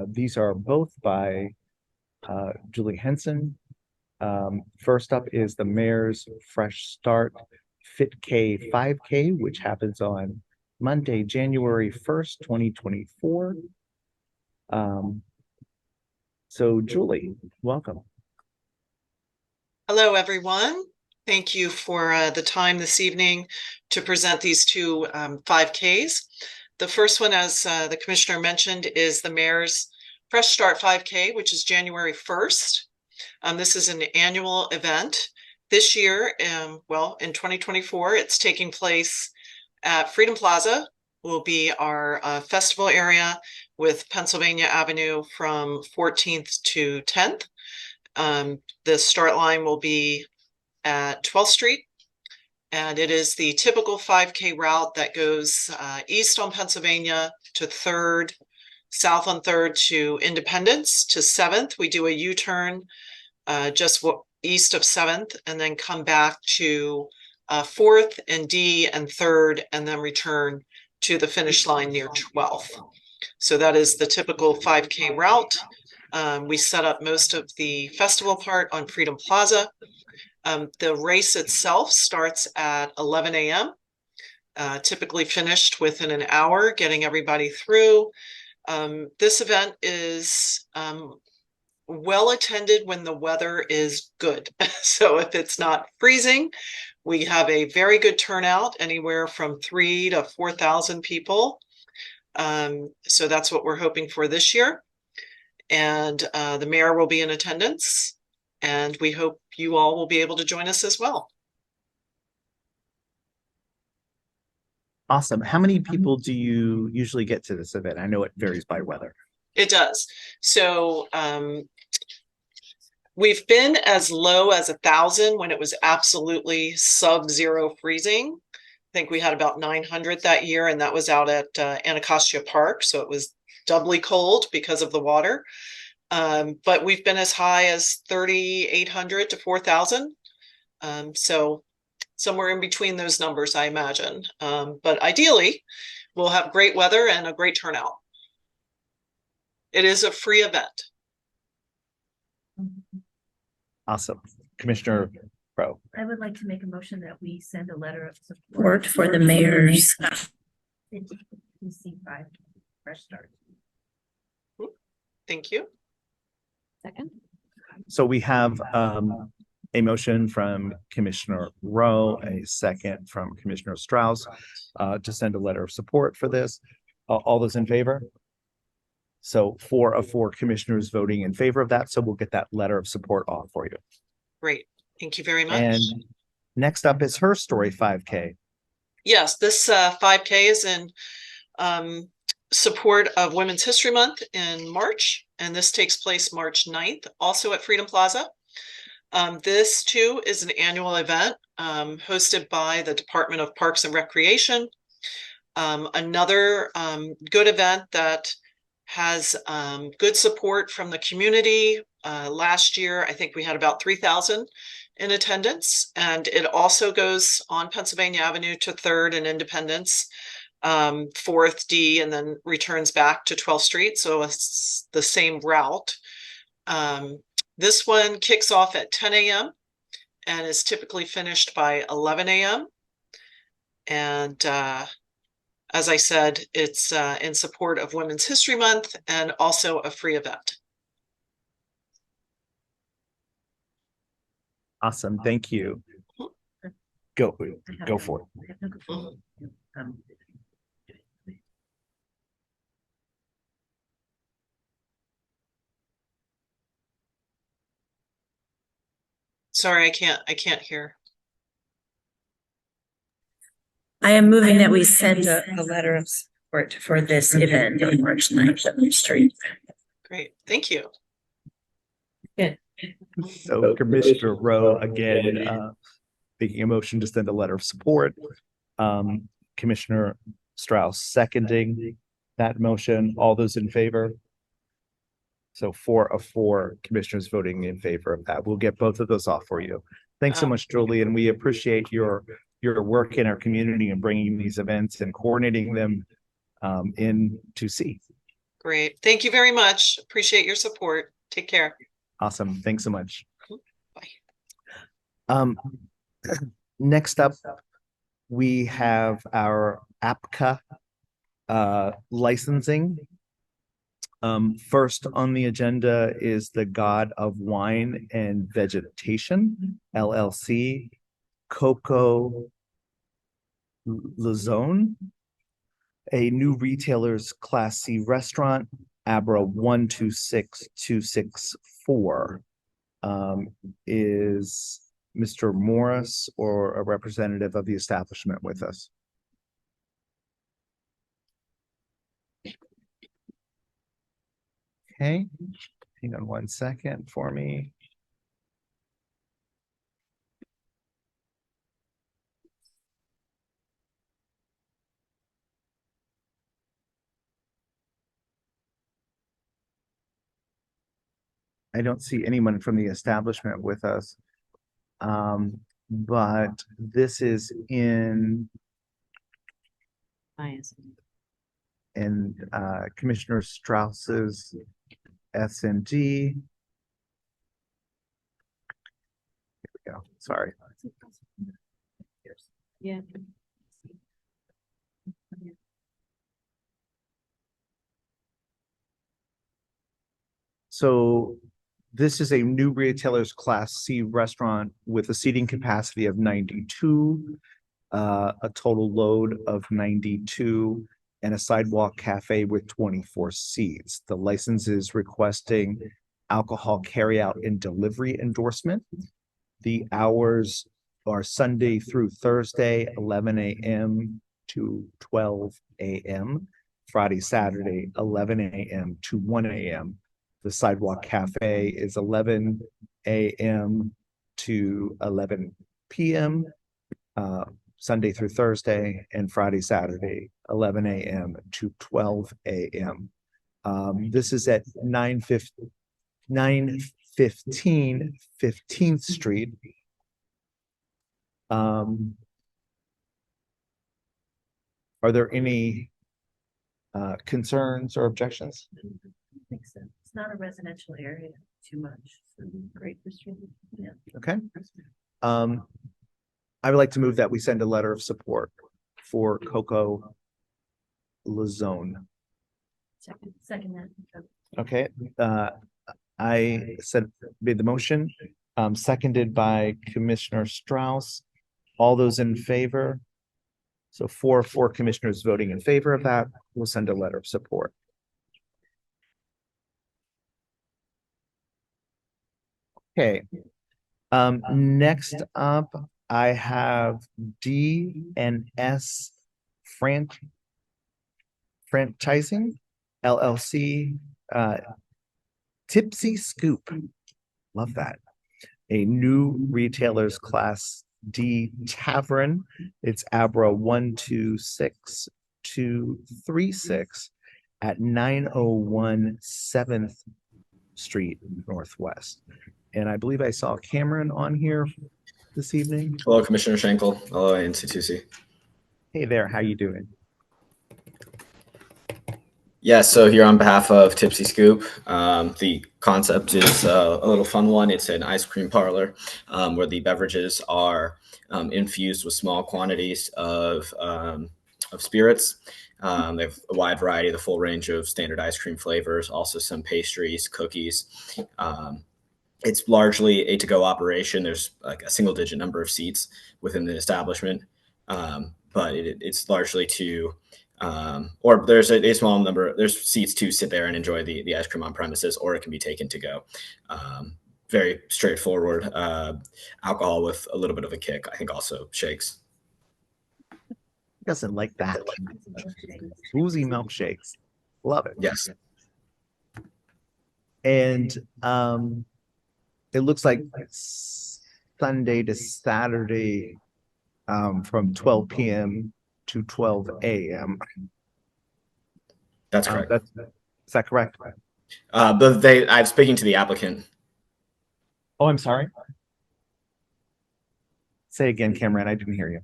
these are both by Julie Henson. First up is the Mayor's Fresh Start Fit K 5K, which happens on Monday, January 1st, 2024. So Julie, welcome. Hello, everyone. Thank you for the time this evening to present these two 5Ks. The first one, as the commissioner mentioned, is the Mayor's Fresh Start 5K, which is January 1st. This is an annual event. This year, well, in 2024, it's taking place at Freedom Plaza, will be our festival area with Pennsylvania Avenue from 14th to 10th. The start line will be at 12th Street, and it is the typical 5K route that goes east on Pennsylvania to 3rd, south on 3rd to Independence to 7th. We do a U-turn just east of 7th, and then come back to 4th and D and 3rd, and then return to the finish line near 12th. So that is the typical 5K route. We set up most of the festival part on Freedom Plaza. The race itself starts at 11 a.m., typically finished within an hour, getting everybody through. This event is well attended when the weather is good. So if it's not freezing, we have a very good turnout, anywhere from 3,000 to 4,000 people. So that's what we're hoping for this year. And the mayor will be in attendance, and we hope you all will be able to join us as well. Awesome. How many people do you usually get to this event? I know it varies by weather. It does. So we've been as low as 1,000 when it was absolutely sub-zero freezing. I think we had about 900 that year, and that was out at Anacostia Park. So it was doubly cold because of the water. But we've been as high as 3,800 to 4,000. So somewhere in between those numbers, I imagine. But ideally, we'll have great weather and a great turnout. It is a free event. Awesome. Commissioner Pro. I would like to make a motion that we send a letter of support for the mayor's DC5 Fresh Start. Thank you. Second. So we have a motion from Commissioner Rowe, a second from Commissioner Strauss to send a letter of support for this. All those in favor? So 4 of 4 commissioners voting in favor of that. So we'll get that letter of support off for you. Great. Thank you very much. And next up is Her Story 5K. Yes, this 5K is in support of Women's History Month in March, and this takes place March 9th, also at Freedom Plaza. This too is an annual event hosted by the Department of Parks and Recreation. Another good event that has good support from the community. Last year, I think we had about 3,000 in attendance, and it also goes on Pennsylvania Avenue to 3rd and Independence, 4th D, and then returns back to 12th Street. So it's the same route. This one kicks off at 10 a.m. and is typically finished by 11 a.m. And as I said, it's in support of Women's History Month and also a free event. Awesome. Thank you. Go for it. Sorry, I can't hear. I am moving that we send a letter of support for this event on March 9th at the street. Great, thank you. Good. So Commissioner Rowe, again, making a motion to send a letter of support. Commissioner Strauss seconding that motion. All those in favor? So 4 of 4 commissioners voting in favor of that. We'll get both of those off for you. Thanks so much, Julie, and we appreciate your work in our community and bringing these events and coordinating them in to see. Great, thank you very much. Appreciate your support. Take care. Awesome. Thanks so much. Bye. Next up, we have our APCA licensing. First on the agenda is the God of Wine and Vegetation, LLC, Coco Lazone, a new retailer's Class C restaurant, Abra 126264. Is Mr. Morris or a representative of the establishment with us? Okay, hang on 1 second for me. I don't see anyone from the establishment with us. But this is in Commissioner Strauss's SMD. Here we go. Sorry. Yeah. So this is a new retailer's Class C restaurant with a seating capacity of 92, a total load of 92, and a sidewalk cafe with 24 seats. The license is requesting alcohol carryout and delivery endorsement. The hours are Sunday through Thursday, 11 a.m. to 12 a.m. Friday, Saturday, 11 a.m. to 1 a.m. The sidewalk cafe is 11 a.m. to 11 p.m. Sunday through Thursday, and Friday, Saturday, 11 a.m. to 12 a.m. This is at 915 15th Street. Are there any concerns or objections? I think so. It's not a residential area too much. So great for streaming. Yeah. Okay. I would like to move that we send a letter of support for Coco Lazone. Second that. Okay, I made the motion, seconded by Commissioner Strauss. All those in favor? So 4 commissioners voting in favor of that, we'll send a letter of support. Okay. Next up, I have D and S franchising LLC, Tipsy Scoop. Love that. a new retailers class D tavern. It's Abra 126-236 at 901 7th Street Northwest. And I believe I saw Cameron on here this evening. Hello, Commissioner Schenkel. Hello, ANC2C. Hey there, how you doing? Yes, so here on behalf of Tipsy Scoop, the concept is a little fun one. It's an ice cream parlor where the beverages are infused with small quantities of spirits. They have a wide variety, the full range of standard ice cream flavors, also some pastries, cookies. It's largely a to-go operation. There's like a single-digit number of seats within the establishment, but it's largely to or there's a small number, there's seats to sit there and enjoy the ice cream on premises, or it can be taken to go. Very straightforward, alcohol with a little bit of a kick. I think also shakes. Doesn't like that. Boozy milkshakes. Love it. Yes. And it looks like Sunday to Saturday from 12 p.m. to 12 a.m. That's correct. Is that correct? But I'm speaking to the applicant. Oh, I'm sorry. Say again, Cameron. I didn't hear you.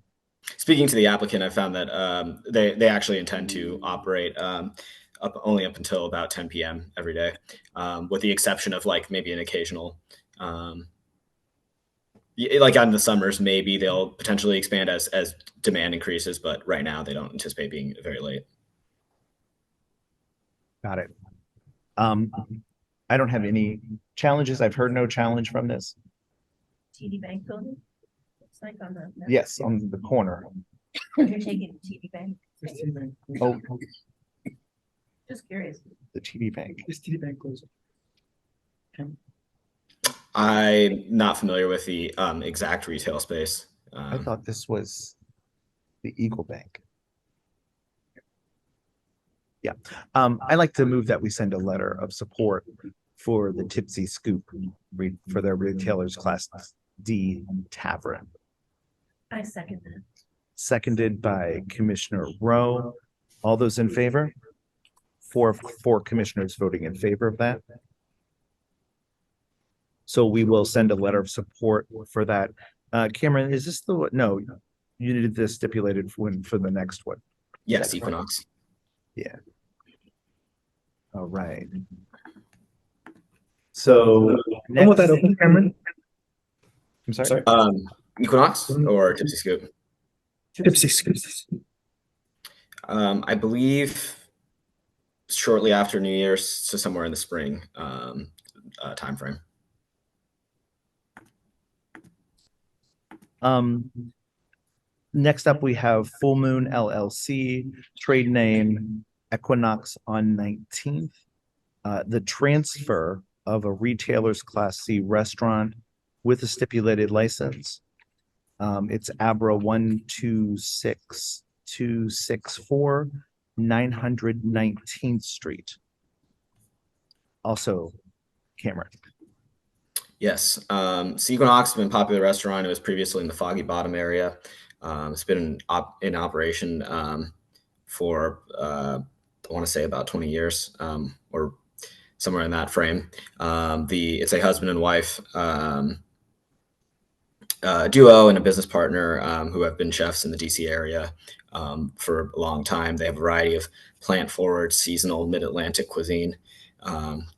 Speaking to the applicant, I found that they actually intend to operate only up until about 10 p.m. every day, with the exception of like maybe an occasional, like on the summers, maybe they'll potentially expand as demand increases, but right now they don't anticipate being very late. Got it. I don't have any challenges. I've heard no challenge from this. TD Bank building? Looks like on the. map. Yes, on the corner. You're taking TD Bank. Oh, Just curious. the TD Bank. Is TD Bank closed? I'm not familiar with the exact retail space. I thought this was the Eagle Bank. Yeah. I like to move that we send a letter of support for the Tipsy Scoop for their retailers class D tavern. I second that. Seconded by Commissioner Rowe. All those in favor? Four commissioners voting in favor of that. So we will send a letter of support for that. Cameron, is this the one? No, you needed this stipulated for the next one. Yes, Equinox. Yeah. All right. So I want that open, Cameron. I'm sorry. Equinox or Tipsy Scoop? Tipsy Scoop. I believe shortly after New Year's, so somewhere in the spring timeframe. Next up, we have Full Moon LLC, trade name Equinox on 19th. The transfer of a retailer's Class C restaurant with a stipulated license. It's Abra 126-264, 919th Street. Also, Cameron. Yes. Equinox has been a popular restaurant. It was previously in the Foggy Bottom area. It's been in operation for, I want to say about 20 years or somewhere in that frame. It's a husband and wife duo and a business partner who have been chefs in the DC area for a long time. They have a variety of plant-forward, seasonal, mid-Atlantic cuisine.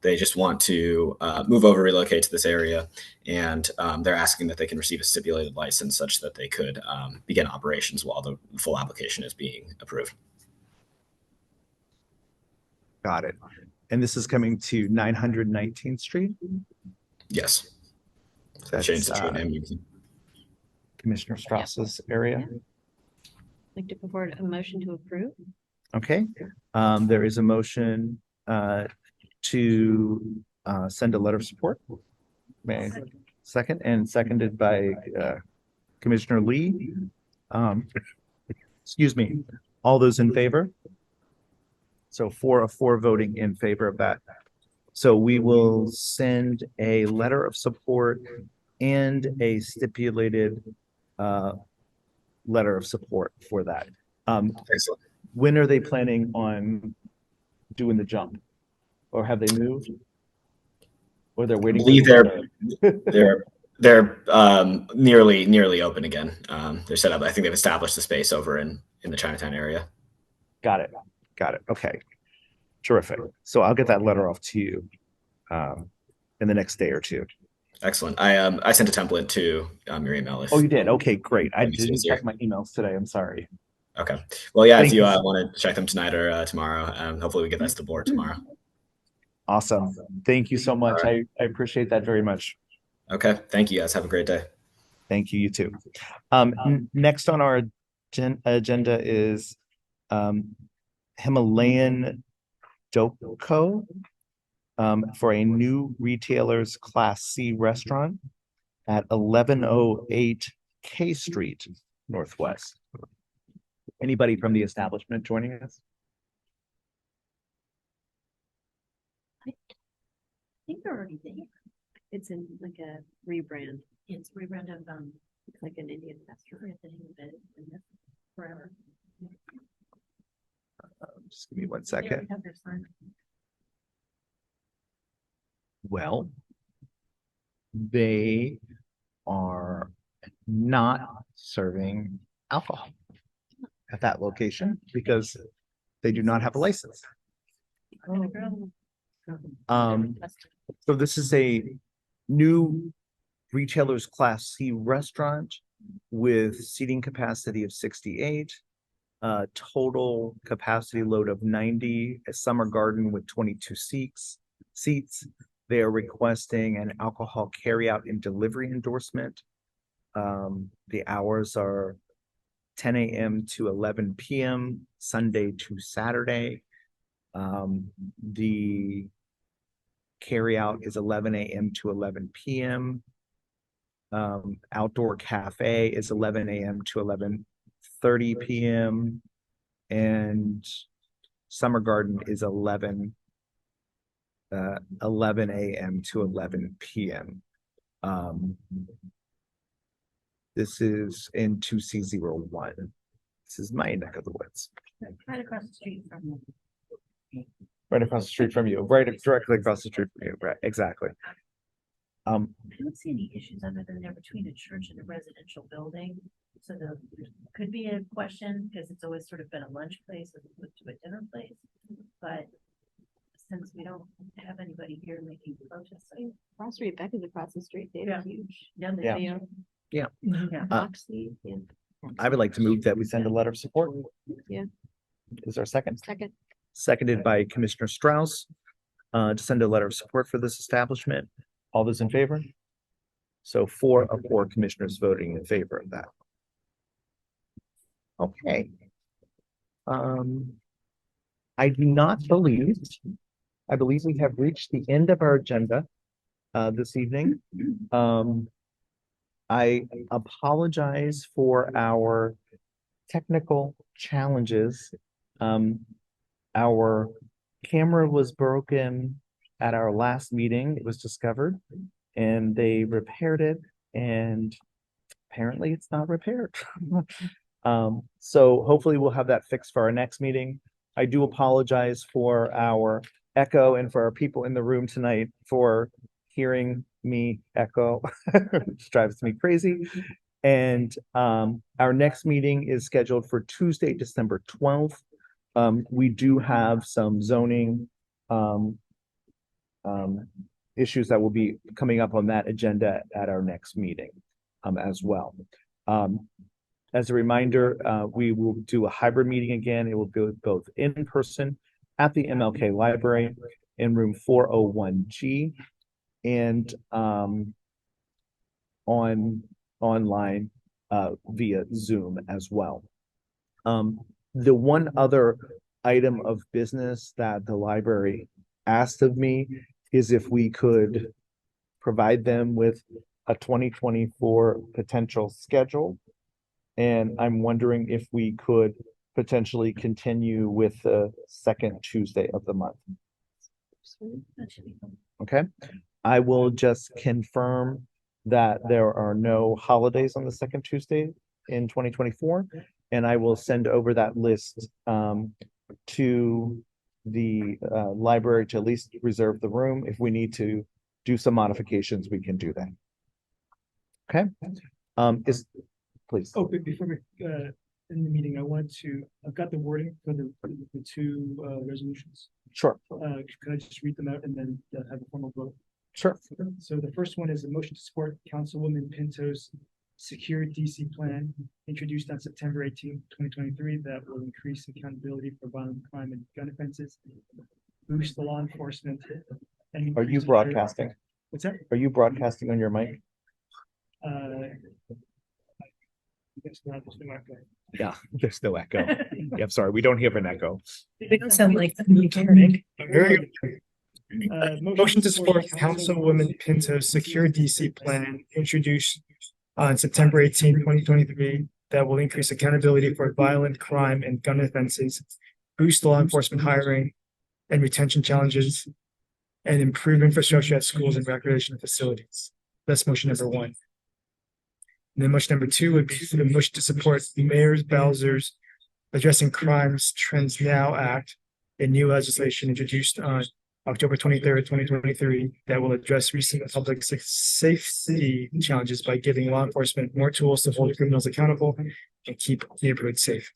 They just want to move over, relocate to this area, and they're asking that they can receive a stipulated license such that they could begin operations while the full application is being approved. Got it. And this is coming to 919th Street? Yes. That's, change the street name. Commissioner Strauss's area. Like to put forward a motion to approve? Okay. There is a motion to send a letter of support. May I second? And seconded by Commissioner Lee. Excuse me. All those in favor? So 4 of 4 voting in favor of that. So we will send a letter of support and a stipulated letter of support for that. Excellent. When are they planning on doing the jump? Or have they moved? Or they're I waiting? believe for they're nearly open again. They're set up. I think they've established the space over in the Chinatown area. Got it. Got it. Okay. Terrific. So I'll get that letter off to you in the next day or two. Excellent. I sent a template to your email. Oh, you did? Okay, great. I Makes it didn't easier. check my emails today. I'm sorry. Okay. Well, yeah, Thank if you you. want to check them tonight or tomorrow, hopefully we get that to the board tomorrow. Awesome. Thank you so much. All right. I appreciate that very much. Okay. Thank you guys. Have a great day. Thank you. You too. Next on our agenda is Himalayan Doko for a new retailer's Class C restaurant at 1108 K Street Northwest. Anybody from the establishment joining us? I think they're already there. It's in like a rebrand. It's rebrand of it's like an Indian restaurant. Forever. Just give me 1 second. Well, they are not serving alcohol at that location because they do not have a license. So this is a new retailer's Class C restaurant with seating capacity of 68, total capacity load of 90, a summer garden with 22 seats. They are requesting an alcohol carryout and delivery endorsement. The hours are 10 a.m. to 11 p.m., Sunday to Saturday. The carryout is 11 a.m. to 11 p.m. Outdoor cafe is 11 a.m. to 11:30 p.m. and summer garden is 11 a.m. to 11 p.m. This is in 2C01. This is my neck of the woods. Right across the street from you. Right across the street from you, right directly across the street from you, right, exactly. I don't see any issues other than they're between a church and a residential building. So there could be a question because it's always sort of been a lunch place as opposed to a dinner place. But since we don't have anybody here making protests. Cross Street, Becca's across the street. They're huge. Yeah. Yeah. Yeah. Moxie, yeah. I would like to move that we send a letter of support. Yeah. Is there a second? Second. Seconded by Commissioner Strauss, to send a letter of support for this establishment. All those in favor? So 4 of 4 commissioners voting in favor of that. Okay. I do not believe, I believe we have reached the end of our agenda this evening. I apologize for our technical challenges. Our camera was broken at our last meeting. It was discovered and they repaired it and apparently it's not repaired. So hopefully we'll have that fixed for our next meeting. I do apologize for our echo and for our people in the room tonight for hearing me echo, which drives me crazy. And our next meeting is scheduled for Tuesday, December 12th. We do have some zoning issues that will be coming up on that agenda at our next meeting as well. As a reminder, we will do a hybrid meeting again. It will be both in person at the MLK Library in room 401G and online via Zoom as well. The one other item of business that the library asked of me is if we could provide them with a 2024 potential schedule. And I'm wondering if we could potentially continue with the second Tuesday of the month. Okay, I will just confirm that there are no holidays on the second Tuesday in 2024. And I will send over that list to the library to at least reserve the room. If we need to do some modifications, we can do that. Okay. Please. Oh, but before we, in the meeting, I've got the wording for the two, resolutions. Sure. Could I just read them out and then have a formal vote? Sure. So the first one is a motion to support Councilwoman Pinto's secure DC plan introduced on September 18, 2023, that will increase accountability for violent crime and gun offenses, boost the law enforcement. And Are you broadcasting? What's that? Are you broadcasting on your mic? Yeah, there's no echo. Yeah, I'm sorry, we don't hear an echo. They don't sound like you caring. Motion to support Councilwoman Pinto's secure DC plan introduced on September 18, 2023, that will increase accountability for violent crime and gun offenses, boost law enforcement hiring and retention challenges, and improve infrastructure at schools and recreation facilities. That's motion number one. And then motion number two would be for the motion to support Mayor Bowser's Addressing Crimes Trends Now Act, a new legislation introduced on October 23rd, 2023, that will address recent public safety challenges by giving law enforcement more tools to hold criminals accountable and keep neighborhoods safe.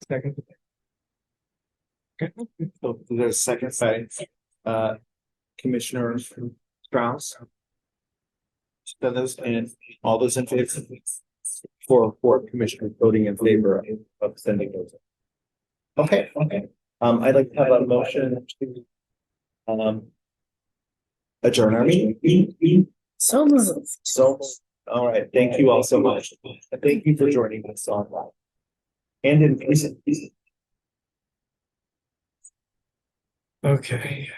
Second. Okay, so there's a second by Commissioner Strauss. And all those in favor for Commissioner voting in favor of sending those. Okay. I'd like to have a motion to adjourn our meeting. So moved. All right, thank you all so much. And thank you for joining us online and in person. Okay.